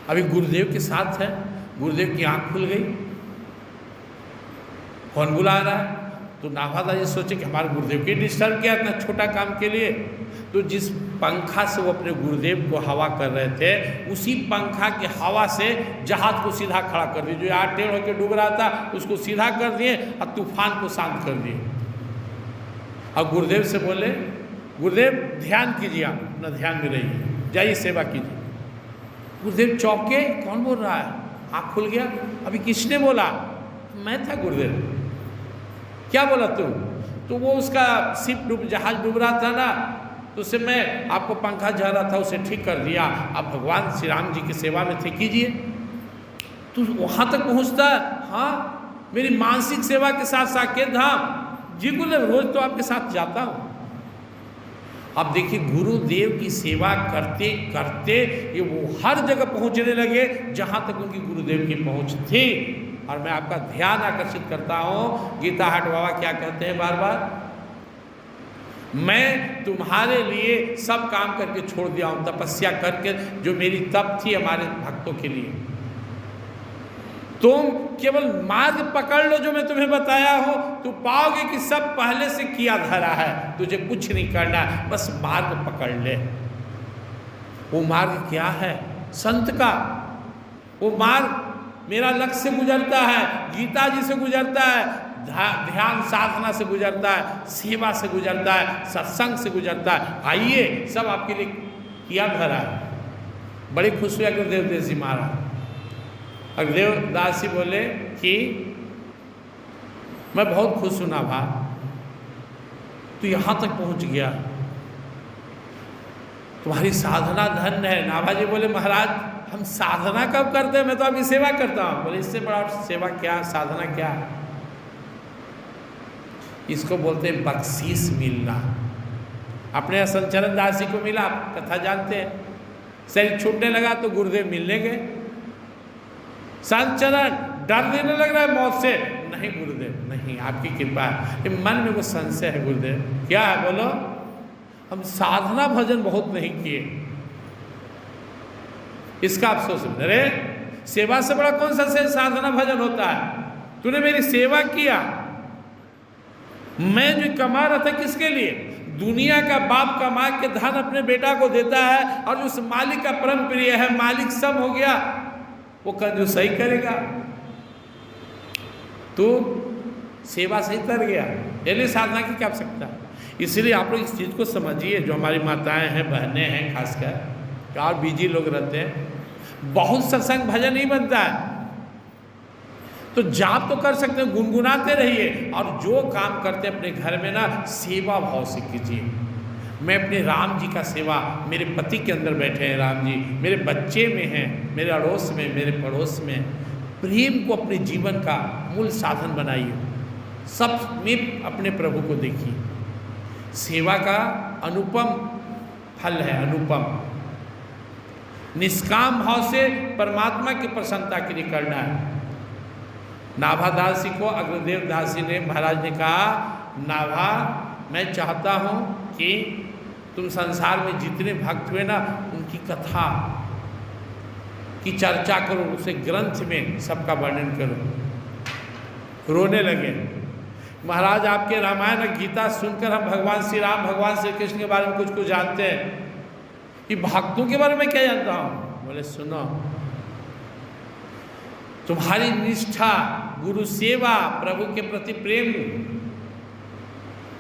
अभी गुरुदेव के साथ है, गुरुदेव की आंख खुल गई, कौन बुला रहा है? तो नाभादा जी सोचे कि हमारे गुरुदेव के डिस्टर्ब किया इतना छोटा काम के लिए। तो जिस पंखा से वो अपने गुरुदेव को हवा कर रहे थे, उसी पंखा की हवा से जहाज को सीधा खड़ा कर दिए। जो यहाँ टेढ़ होकर डूब रहा था उसको सीधा कर दिए और तूफान को शांत कर दिए। और गुरुदेव से बोले, गुरुदेव ध्यान कीजिए, आप अपना ध्यान में रहिए, जाइए सेवा कीजिए। गुरुदेव चौके, कौन बोल रहा है? आँख खुल गया। अभी किसने बोला? मैं था गुरुदेव। क्या बोला तुम? तो वो उसका शिप जहाज डूब रहा था ना, तो उससे मैं आपको पंखा झल रहा था उसे ठीक कर दिया। आप भगवान श्री राम जी की सेवा में थे, कीजिए। तो वहाँ तक पहुँचता, हाँ मेरी मानसिक सेवा के साथ साकेत धाम जी गुरुदेव रोज तो आपके साथ जाता हूँ। अब देखिए गुरुदेव की सेवा करते करते ये वो हर जगह पहुँचने लगे जहाँ तक उनकी गुरुदेव की पहुँच थी। और मैं आपका ध्यान आकर्षित करता हूँ, गीता हट बाबा क्या कहते हैं बार बार, मैं तुम्हारे लिए सब काम करके छोड़ दिया हूँ, तपस्या करके, जो मेरी तप थी हमारे भक्तों के लिए। तुम केवल मार्ग पकड़ लो जो मैं तुम्हें बताया हो, तो पाओगे कि सब पहले से किया धरा है, तुझे कुछ नहीं करना, बस मार्ग पकड़ ले। वो मार्ग क्या है? संत का। वो मार्ग मेरा लक्ष्य से गुजरता है, गीता जी से गुजरता है, ध्यान साधना से गुजरता है, सेवा से गुजरता है, सत्संग से गुजरता है। आइए सब आपके लिए किया धरा है। बड़ी खुश हुआ गुरुदेव दास जी महाराज। अग्रदेव दास जी बोले कि मैं बहुत खुश हूँ नाभा, तो यहाँ तक पहुँच गया, तुम्हारी साधना धन्य है। नाभा जी बोले महाराज हम साधना कब करते हैं? मैं तो आपकी सेवा करता हूँ। बोले इससे बड़ा सेवा क्या, साधना क्या? इसको बोलते हैं बख्शीश मिलना। अपने संचरण दास जी को मिला, आप कथा जानते हैं, शरीर छूटने लगा तो गुरुदेव मिलने गए। संचरण डर देने लग रहा है मौत से, नहीं गुरुदेव नहीं, आपकी कृपा है। मन में वो संशय है, गुरुदेव क्या है बोलो? हम साधना भजन बहुत नहीं किए, इसका अफसोस है। अरे सेवा से बड़ा कौन सा से साधना भजन होता है? तूने मेरी सेवा किया, मैं जो कमा रहा था किसके लिए? दुनिया का बाप कमा के धन अपने बेटा को देता है, और उस मालिक का परम प्रिय है, मालिक सब हो गया, वो कंजूस सही करेगा। तो सेवा से ही तर गया, यानी साधना की क्या आवश्यकता? इसलिए आप लोग इस चीज़ को समझिए, जो हमारी माताएं हैं, बहनें हैं, खासकर और बिजी लोग रहते हैं, बहुत सत्संग भजन नहीं बनता है, तो जाप तो कर सकते हैं, गुनगुनाते रहिए। और जो काम करते हैं अपने घर में ना, सेवा भाव से कीजिए। मैं अपने राम जी का सेवा, मेरे पति के अंदर बैठे हैं राम जी, मेरे बच्चे में हैं, मेरे अड़ोस में, मेरे पड़ोस में, प्रेम को अपने जीवन का मूल साधन बनाइए। सब में अपने प्रभु को देखिए। सेवा का अनुपम फल है, अनुपम। निष्काम भाव से परमात्मा की प्रसन्नता के लिए करना है। नाभा दास जी को अग्रदेव दास जी ने, महाराज ने कहा, नाभा मैं चाहता हूँ कि तुम संसार में जितने भक्त हुए ना, उनकी कथा की चर्चा करो, उसे ग्रंथ में सबका वर्णन करो। रोने लगे। महाराज आपके रामायण और गीता सुनकर हम भगवान श्री राम, भगवान श्री कृष्ण के बारे में कुछ कुछ जानते हैं, कि भक्तों के बारे में क्या जानता हूँ? बोले सुनो, तुम्हारी निष्ठा, गुरु सेवा, प्रभु के प्रति प्रेम,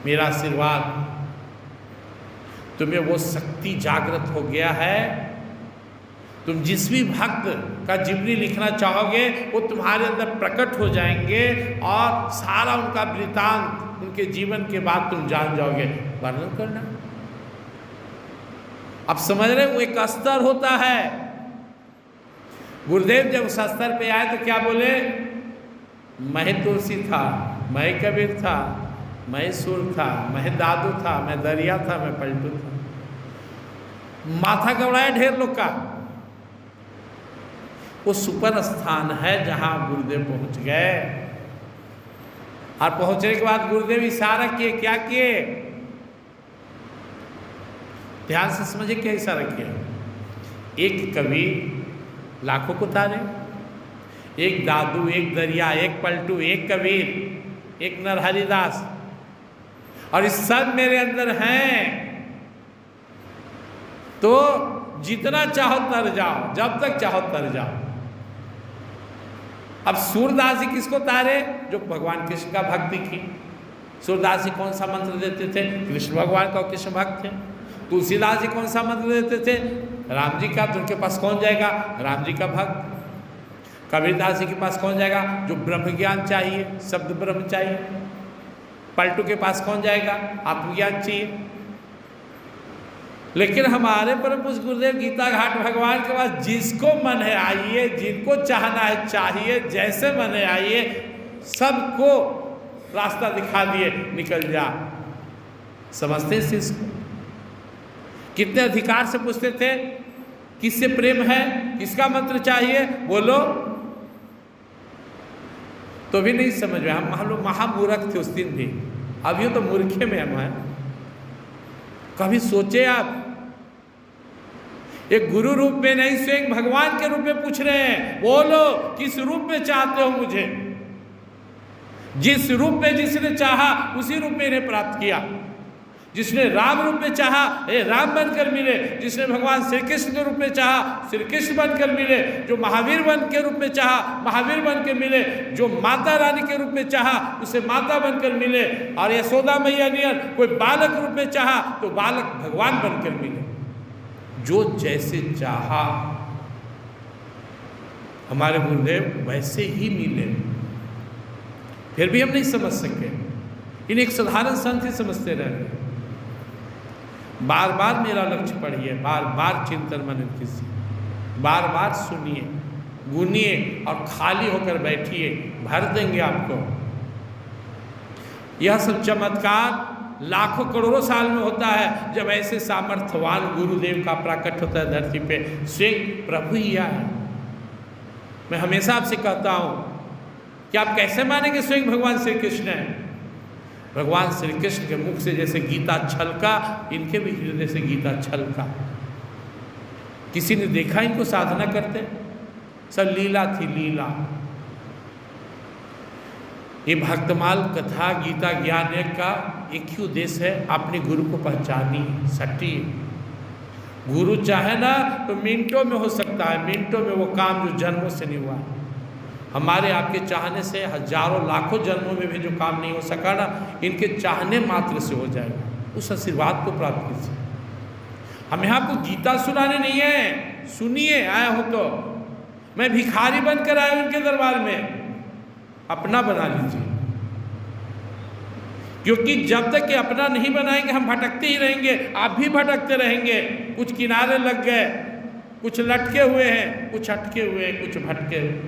मेरा आशीर्वाद, तुम्हें वो शक्ति जागृत हो गया है। तुम जिस भी भक्त का जीवनी लिखना चाहोगे वो तुम्हारे अंदर प्रकट हो जाएंगे, और सारा उनका वृतांत, उनके जीवन के बाद तुम जान जाओगे। वर्णन करना, अब समझ रहे, वो एक स्तर होता है। गुरुदेव जब उस स्तर पे आए तो क्या बोले? मैं तुलसी था, मैं कबीर था, मैं सुर था, मैं दादू था, मैं दरिया था, मैं पलटू था। माथा गवड़ाया ढेर लोग का। वो सुपर स्थान है जहां गुरुदेव पहुंच गए। और पहुंचने के बाद गुरुदेव इशारा किए, क्या किए? ध्यान से समझिए क्या इशारा किया। एक कवि लाखों को तारे, एक दादू, एक दरिया, एक पलटू, एक कबीर, एक नरहरिदास, और इस सब मेरे अंदर हैं। तो जितना चाहो तर जाओ, जब तक चाहो तर जाओ। अब सूरदास जी किसको तारे? जो भगवान कृष्ण का भक्ति की। सूरदास जी कौन सा मंत्र देते थे? कृष्ण भगवान का, कृष्ण भक्त थे। तुलसीदास जी कौन सा मंत्र देते थे? राम जी का। तो उनके पास कौन जाएगा? राम जी का भक्त। कबीरदास जी के पास कौन जाएगा? जो ब्रह्म ज्ञान चाहिए, शब्द ब्रह्म चाहिए। पलटू के पास कौन जाएगा? आत्मज्ञान चाहिए। लेकिन हमारे परम पूज्य गुरुदेव गीता घाट भगवान के पास जिसको मन है आइए, जिनको चाहना है चाहिए, जैसे मन है आइए, सबको रास्ता दिखा दिए, निकल जा। समझते हैं इसको? कितने अधिकार से पूछते थे, किससे प्रेम है, किसका मंत्र चाहिए, बोलो। तो भी नहीं समझ में। हम लोग महामूर्ख थे उस दिन भी, अभी तो मूर्खे में हम हैं। कभी सोचे आप? एक गुरु रूप में नहीं, स्वयं भगवान के रूप में पूछ रहे हैं, बोलो किस रूप में चाहते हो मुझे? जिस रूप में जिसने चाहा उसी रूप में इन्हें प्राप्त किया। जिसने राम रूप में चाहा राम बनकर मिले, जिसने भगवान श्री कृष्ण के रूप में चाहा श्री कृष्ण बनकर मिले, जो महावीर बन के रूप में चाहा महावीर बन के मिले, जो माता रानी के रूप में चाहा उसे माता बनकर मिले, और यशोदा मैया नियर कोई बालक रूप में चाहा तो बालक भगवान बनकर मिले। जो जैसे चाहा हमारे गुरुदेव वैसे ही मिले। फिर भी हम नहीं समझ सके। इन एक साधारण संत ही समझते रहे। बार बार मेरा लक्ष्य पढ़िए, बार बार चिंतन मनन कीजिए, बार बार सुनिए, गुनिए और खाली होकर बैठिए, भर देंगे आपको। यह सब चमत्कार लाखों करोड़ों साल में होता है जब ऐसे सामर्थ्यवान गुरुदेव का प्राकट होता है धरती पे। स्वयं प्रभु ही है। मैं हमेशा आपसे कहता हूँ कि आप कैसे मानेंगे स्वयं भगवान श्री कृष्ण है? भगवान श्री कृष्ण के मुख से जैसे गीता छलका, इनके भी हृदय से गीता छलका। किसी ने देखा इनको साधना करते? सब लीला थी, लीला। ये भक्तमाल कथा गीता ज्ञान का एक ही उद्देश्य है, अपने गुरु को पहचानिए, सटिए। गुरु चाहे ना तो मिनटों में हो सकता है, मिनटों में वो काम जो जन्मों से नहीं हुआ। हमारे आपके चाहने से हजारों लाखों जन्मों में भी जो काम नहीं हो सका ना, इनके चाहने मात्र से हो जाएगा। उस आशीर्वाद को प्राप्त कीजिए। हम यहाँ आपको गीता सुनाने नहीं है, सुनिए आए हो तो। मैं भिखारी बनकर आया उनके दरबार में, अपना बना लीजिए। क्योंकि जब तक कि अपना नहीं बनाएंगे हम भटकते ही रहेंगे। आप भी भटकते रहेंगे। कुछ किनारे लग गए, कुछ लटके हुए हैं, कुछ अटके हुए हैं, कुछ भटके हुए।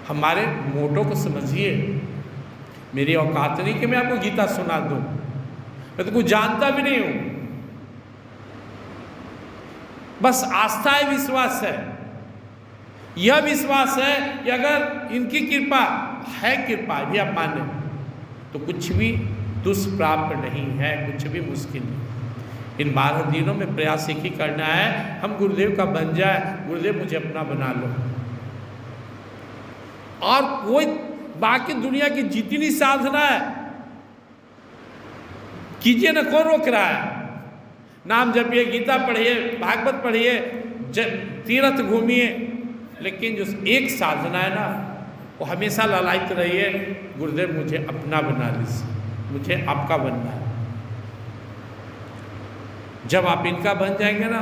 हमारे मोटो को समझिए। मेरी औकात नहीं कि मैं आपको गीता सुना दूं, मैं तो कुछ जानता भी नहीं हूं। बस आस्था है, विश्वास है। यह विश्वास है कि अगर इनकी कृपा है, कृपा भी आप माने, तो कुछ भी दुष्प्राप्त नहीं है, कुछ भी मुश्किल नहीं। इन 12 दिनों में प्रयास एक ही करना है, हम गुरुदेव का बन जाए। गुरुदेव मुझे अपना बना लो। और कोई बाकी दुनिया की जितनी साधना है कीजिए ना, कौन रोक रहा है? नाम जपिए, गीता पढ़िए, भागवत पढ़िए, तीर्थ घूमिए, लेकिन जो एक साधना है ना, वो हमेशा ललायित रहिए, गुरुदेव मुझे अपना बना लीजिए, मुझे आपका बनना है। जब आप इनका बन जाएंगे ना,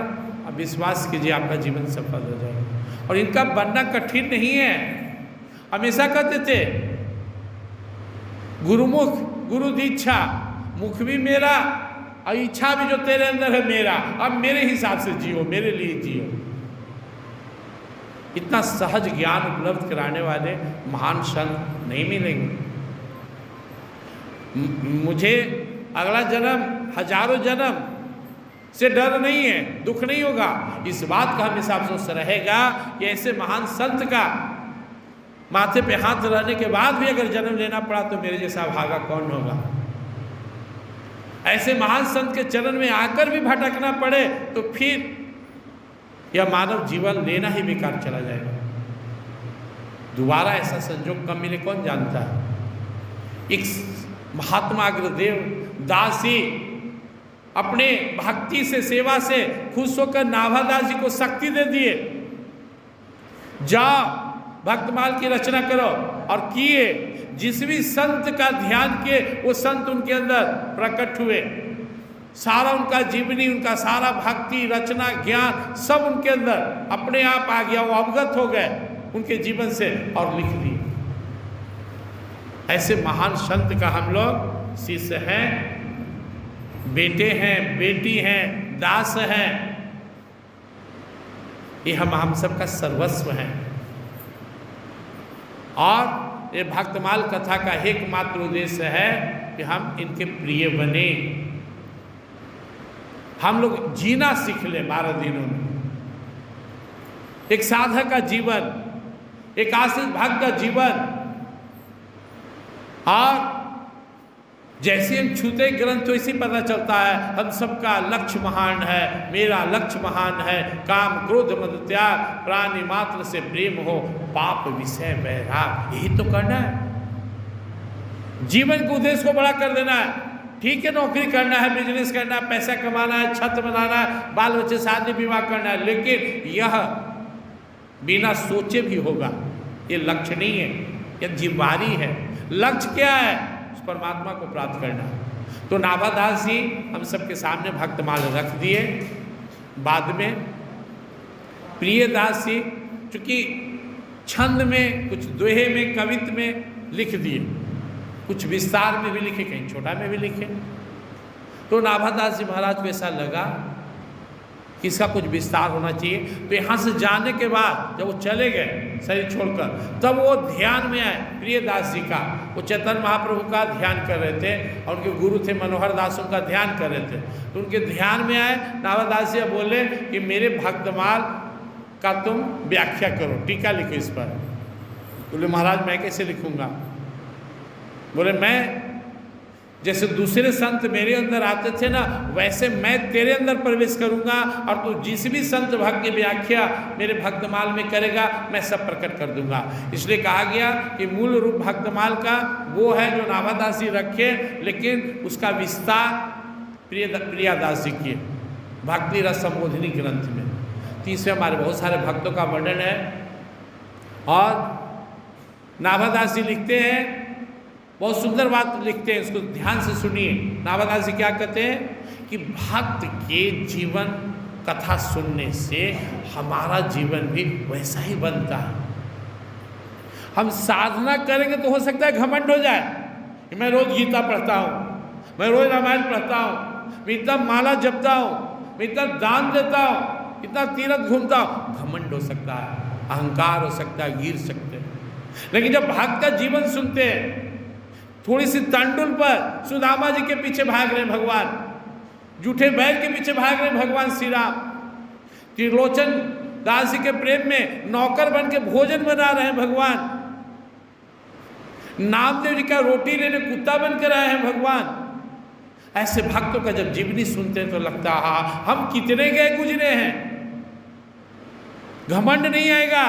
आप विश्वास कीजिए आपका जीवन सफल हो जाएगा। और इनका बनना कठिन नहीं है। हमेशा कहते थे गुरुमुख, गुरु दीक्षा, मुख भी मेरा और इच्छा भी जो तेरे अंदर है मेरा। अब मेरे हिसाब से जियो, मेरे लिए जियो। इतना सहज ज्ञान उपलब्ध कराने वाले महान संत नहीं मिलेंगे। मुझे अगला जन्म, हजारों जन्म से डर नहीं है, दुख नहीं होगा। इस बात का हमेशा अफसोस रहेगा कि ऐसे महान संत का माथे पे हाथ रहने के बाद भी अगर जन्म लेना पड़ा तो मेरे जैसा भागा कौन होगा। ऐसे महान संत के चरण में आकर भी भटकना पड़े तो फिर यह मानव जीवन लेना ही बेकार चला जाएगा। दोबारा ऐसा संजोग कब मिले कौन जानता है। एक महात्मा अग्रदेव दास जी अपने भक्ति से, सेवा से खुश होकर नाभादास जी को शक्ति दे दिए, जाओ भक्तमाल की रचना करो, और किए। जिस भी संत का ध्यान किए वो संत उनके अंदर प्रकट हुए। सारा उनका जीवनी, उनका सारा भक्ति रचना ज्ञान सब उनके अंदर अपने आप आ गया, वो अवगत हो गए उनके जीवन से और लिख दिए। ऐसे महान संत का हम लोग शिष्य हैं, बेटे हैं, बेटी हैं, दास हैं। ये हम सब का सर्वस्व हैं। और ये भक्तमाल कथा का एकमात्र उद्देश्य है कि हम इनके प्रिय बने, हम लोग जीना सीख ले 12 दिनों में। एक साधक का जीवन, एक आश्रित भक्त का जीवन। और जैसे हम छूते ग्रंथ वैसे पता चलता है हम सबका लक्ष्य महान है, मेरा लक्ष्य महान है। काम क्रोध मद त्याग, प्राणी मात्र से प्रेम हो, पाप विषय वैराग। यही तो करना है। जीवन के उद्देश्य को बड़ा कर देना है। ठीक है, नौकरी करना है, बिजनेस करना है, पैसा कमाना है, छत बनाना है, बाल बच्चे शादी विवाह करना है, लेकिन यह बिना सोचे भी होगा। ये लक्ष्य नहीं है, यह जिम्मेवारी है। लक्ष्य क्या है? परमात्मा को प्राप्त करना। तो नाभादास जी हम सबके सामने भक्तमाल रख दिए। बाद में प्रियदास जी चूँकि छंद में, कुछ दोहे में, कवित्व में लिख दिए, कुछ विस्तार में भी लिखे, कहीं छोटा में भी लिखे। तो नाभादास जी महाराज को ऐसा लगा कि इसका कुछ विस्तार होना चाहिए। तो यहाँ से जाने के बाद जब वो चले गए शरीर छोड़कर, तब वो ध्यान में आए प्रियदास जी का। वो चैतन्य महाप्रभु का ध्यान कर रहे थे और उनके गुरु थे मनोहर दास, उनका ध्यान कर रहे थे। तो उनके ध्यान में आए नाभादास जी बोले कि मेरे भक्तमाल का तुम व्याख्या करो, टीका लिखो इस पर। बोले महाराज मैं कैसे लिखूँगा? बोले मैं जैसे दूसरे संत मेरे अंदर आते थे ना, वैसे मैं तेरे अंदर प्रवेश करूंगा और तू जिस भी संत भक्त की व्याख्या मेरे भक्तमाल में करेगा मैं सब प्रकट कर दूंगा। इसलिए कहा गया कि मूल रूप भक्तमाल का वो है जो नाभादास जी रखे, लेकिन उसका विस्तार प्रियदास जी किए भक्ति रस संबोधिनी ग्रंथ में। तो इसमें हमारे बहुत सारे भक्तों का वर्णन है। और नाभादास जी लिखते हैं, बहुत सुंदर बात लिखते हैं, इसको ध्यान से सुनिए। नाभादास जी क्या कहते हैं कि भक्त के जीवन कथा सुनने से हमारा जीवन भी वैसा ही बनता है। हम साधना करेंगे तो हो सकता है घमंड हो जाए कि मैं रोज गीता पढ़ता हूँ, मैं रोज रामायण पढ़ता हूँ, मैं इतना माला जपता हूँ, मैं इतना दान देता हूँ, इतना तीर्थ घूमता हूँ। घमंड हो सकता है, अहंकार हो सकता है, गिर सकते हैं। लेकिन जब भक्त का जीवन सुनते हैं, थोड़ी सी तंडुल पर सुदामा जी के पीछे भाग रहे भगवान, जूठे बैल के पीछे भाग रहे भगवान श्री राम, त्रिलोचन दास जी के प्रेम में नौकर बन के भोजन बना रहे हैं भगवान, नामदेव जी का रोटी लेने कुत्ता बन कर आए हैं भगवान। ऐसे भक्तों का जब जीवनी सुनते हैं तो लगता है हम कितने गए गुजरे हैं। घमंड नहीं आएगा,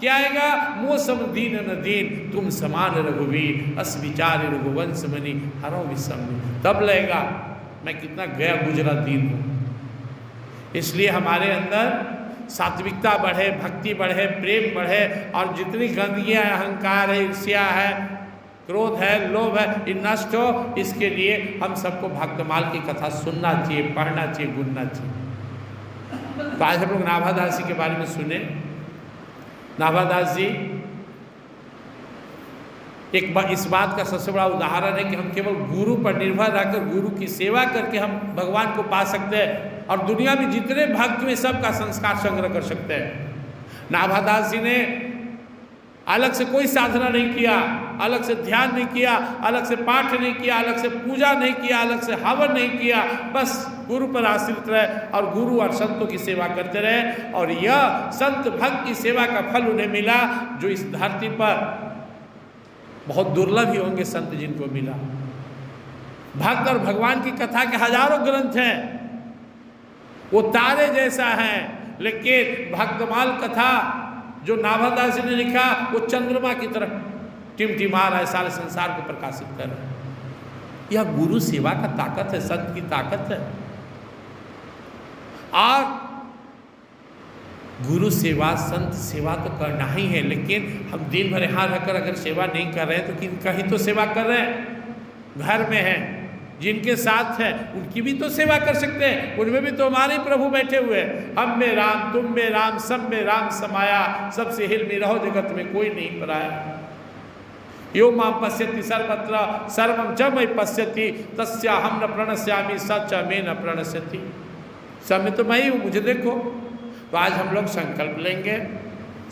क्या आएगा? मोह सम दीन न दीन, तुम समान रघुवीर, अस विचार रघुवंश मणि हरो विषम। तब लगेगा मैं कितना गया गुजरा दीन हूँ। इसलिए हमारे अंदर सात्विकता बढ़े, भक्ति बढ़े, प्रेम बढ़े, और जितनी गंदगियाँ, अहंकार है, ईर्ष्या है, क्रोध है, लोभ है, ये नष्ट हो। इसके लिए हम सबको भक्तमाल की कथा सुनना चाहिए, पढ़ना चाहिए, गुनना चाहिए। तो आज हम लोग नाभादास जी के बारे में सुने। नाभादास जी इस बात का सबसे बड़ा उदाहरण है कि हम केवल गुरु पर निर्भर रहकर गुरु की सेवा करके हम भगवान को पा सकते हैं और दुनिया में जितने भक्त हुए सबका संस्कार संग्रह कर सकते हैं। नाभादास जी ने अलग से कोई साधना नहीं किया, अलग से ध्यान नहीं किया, अलग से पाठ नहीं किया, अलग से पूजा नहीं किया, अलग से हवन नहीं किया, बस गुरु पर आश्रित रहे और गुरु और संतों की सेवा करते रहे। और यह संत भक्त की सेवा का फल उन्हें मिला, जो इस धरती पर बहुत दुर्लभ ही होंगे संत जिनको मिला। भक्त और भगवान की कथा के हजारों ग्रंथ हैं, वो तारे जैसा है, लेकिन भक्तमाल कथा जो नाभादास जी ने लिखा वो चंद्रमा की तरफ टिमटिमा रहा है, सारे संसार को प्रकाशित कर रहा है। यह गुरु सेवा का ताकत है, संत की ताकत है। और गुरु सेवा संत सेवा तो करना ही है, लेकिन हम दिन भर यहाँ रहकर अगर सेवा नहीं कर रहे हैं तो किन कहीं तो सेवा कर रहे हैं। घर में हैं, जिनके साथ है उनकी भी तो सेवा कर सकते हैं, उनमें भी तो हमारे प्रभु बैठे हुए हैं। हम में राम, तुम में राम, सब में राम समाया, सबसे हिल में रहो, जगत में कोई नहीं पराया। यो मां पश्यति सर्वत्र सर्वं च मयि पश्यति तस्याहं न प्रणश्यामि सच में न प्रणश्यति। सब में तो मैं ही हूँ, मुझे देखो। तो आज हम लोग संकल्प लेंगे,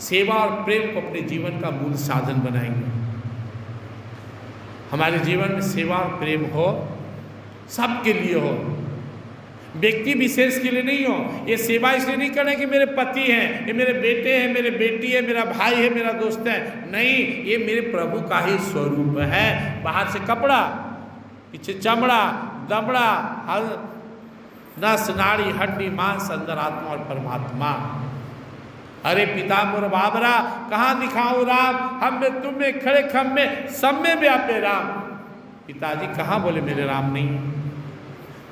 सेवा और प्रेम को अपने जीवन का मूल साधन बनाएंगे। हमारे जीवन में सेवा और प्रेम हो, सबके लिए हो, व्यक्ति विशेष के लिए नहीं हो। ये सेवा इसलिए नहीं करें कि मेरे पति हैं, ये मेरे बेटे हैं, मेरे बेटी है, मेरा भाई है, मेरा दोस्त है, नहीं, ये मेरे प्रभु का ही स्वरूप है। बाहर से कपड़ा, पीछे चमड़ा, दमड़ा, नस नाड़ी हड्डी मांस, अंदर आत्मा और परमात्मा। अरे पिता मोर बाबरा, कहाँ दिखाऊं राम, हम में तुम में खड़े खम में सब में व्यापे राम। पिताजी कहाँ बोले मेरे राम नहीं,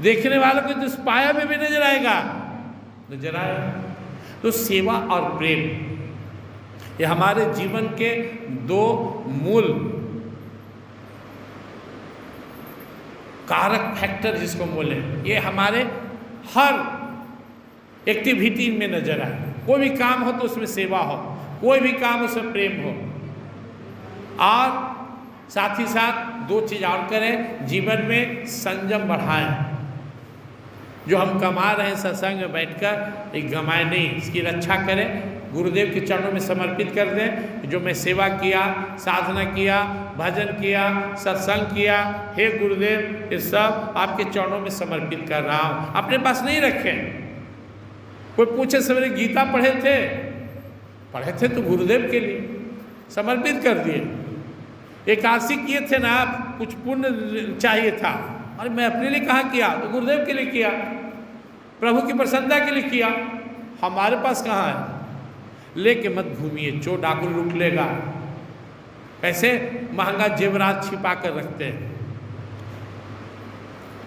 देखने वालों को तो पाया में भी नजर आएगा, नजर आएगा। तो सेवा और प्रेम ये हमारे जीवन के दो मूल कारक फैक्टर जिसको बोले, ये हमारे हर एक्टिविटी में नजर आए। कोई भी काम हो तो उसमें सेवा हो, कोई भी काम उसमें प्रेम हो, और साथ ही साथ दो चीज़ और करें, जीवन में संयम बढ़ाएं। जो हम कमा रहे हैं सत्संग में बैठकर, एक गमाए नहीं, इसकी रक्षा करें, गुरुदेव के चरणों में समर्पित कर दें। जो मैं सेवा किया, साधना किया, भजन किया, सत्संग किया, हे गुरुदेव, ये सब आपके चरणों में समर्पित कर रहा हूँ। अपने पास नहीं रखें। कोई पूछे सवेरे गीता पढ़े थे तो गुरुदेव के लिए समर्पित कर दिए। एकादशी किए थे ना आप, कुछ पुण्य चाहिए था, अरे मैं अपने लिए कहाँ किया, तो गुरुदेव के लिए किया, प्रभु की प्रसन्नता के लिए किया। हमारे पास कहाँ है? लेके मत घूमिए, चोर डाकू लूट लेगा। ऐसे महंगा जेवरात छिपा कर रखते हैं।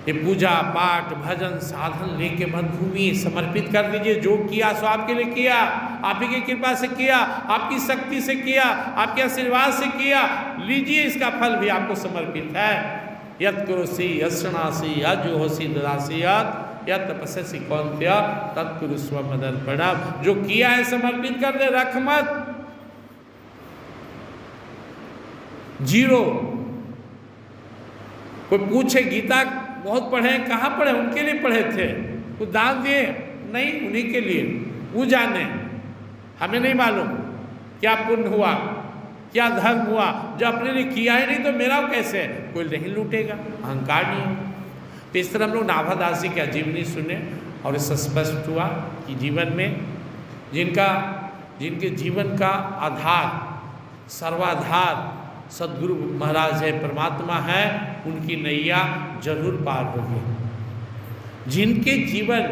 ये पूजा पाठ भजन साधन लेके मत घूमिए, समर्पित कर दीजिए। जो किया सो आपके लिए किया, आप ही की कृपा से किया, आपकी शक्ति से किया, आपके आशीर्वाद से किया, लीजिए, इसका फल भी आपको समर्पित है। यत् कुरुषि यशनासी यजुहोषि ददासी यत् तपस्यसि कौन्तेय तत्कुरुष्व मदर्पणम्। जो किया है समर्पित कर दे, रख मत, जीरो। कोई पूछे गीता बहुत पढ़े, कहाँ पढ़े, उनके लिए पढ़े थे, वो दान दिए नहीं, उन्हीं के लिए, वो जाने, हमें नहीं मालूम क्या पुण्य हुआ, क्या धर्म हुआ। जो अपने लिए किया ही नहीं तो मेरा कैसे, कोई नहीं लूटेगा, अहंकार नहीं हो। तो इस तरह हम लोग नाभादास जी की जीवनी सुने और इससे स्पष्ट हुआ कि जीवन में जिनके जीवन का आधार सर्वाधार सदगुरु महाराज है, परमात्मा है, उनकी नैया जरूर पार होगी। जिनके जीवन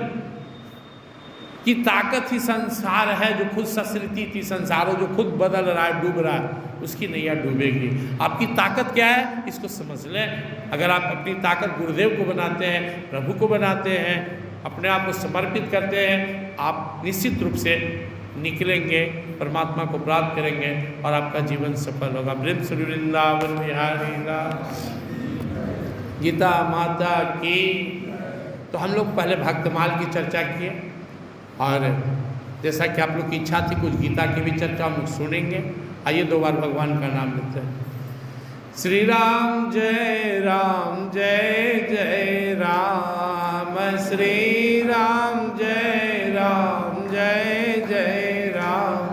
की ताकत ही संसार है, जो खुद संस्कृति थी संसार हो, जो खुद बदल रहा है, डूब रहा है, उसकी नैया डूबेगी। आपकी ताकत क्या है, इसको समझ लें। अगर आप अपनी ताकत गुरुदेव को बनाते हैं, प्रभु को बनाते हैं, अपने आप को समर्पित करते हैं, आप निश्चित रूप से निकलेंगे, परमात्मा को प्राप्त करेंगे और आपका जीवन सफल होगा। वृंद श्री वृंदावन बिहारी लाल गीता माता की। तो हम लोग पहले भक्तमाल की चर्चा किए और जैसा कि आप लोग की इच्छा थी, कुछ गीता की भी चर्चा हम लोग सुनेंगे। आइए दो बार भगवान का नाम लेते हैं। श्री राम जय राम जय जय राम, श्री राम जय राम जय जय राम,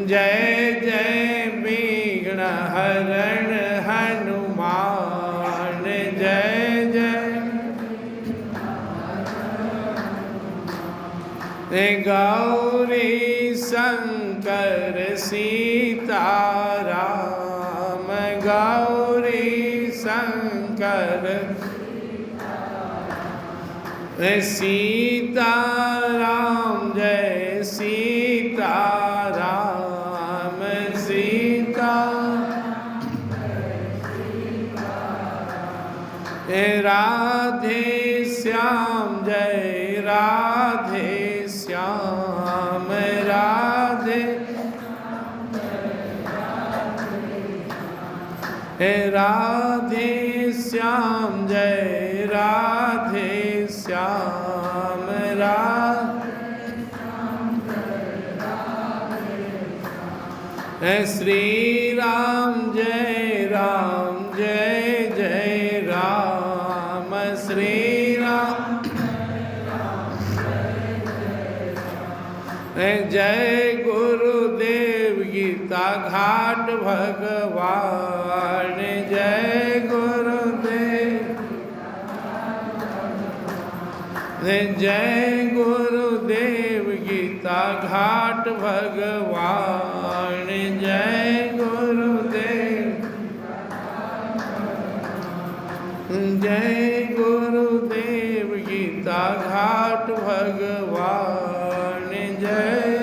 जय जय विघ्न हरण हनुमान जय जय गौरी शंकर सीताराम गौरी शंकर सीताराम जय सीताराम सीता राधे श्याम जय राधे श्याम राधे राधे श्याम जय राधे श्याम राधे श्री राम जय जय राम श्री राम जय गुरुदेव गीता घाट भगवान जय गुरुदेव जय गुरुदेव गीता घाट भगवान जय गुरुदेव जय गुरुदेव गीता घाट भगवान जय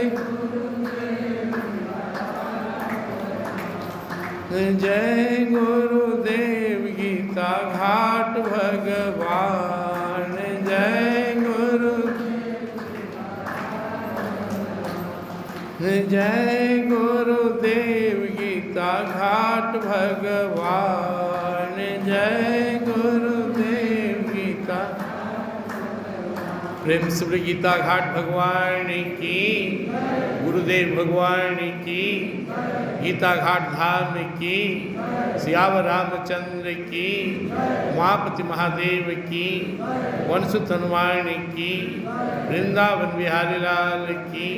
जय गुरुदेव गीता घाट भगवान जय गुरुदेव गीता घाट भगवान जय गुरुदेव गीता प्रेम से बोले गीता घाट भगवान की गुरुदेव भगवान की गीता घाट धाम की सियावर रामचंद्र की उमापति महादेव की वनसुत हनुमान की वृंदावन बिहारी लाल की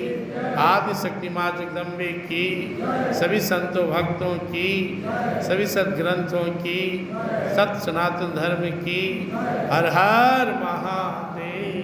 आदि शक्ति माँ जगदम्बे की सभी संतों भक्तों की सभी सद्ग्रंथों की सत सनातन धर्म की हर हर महादेव।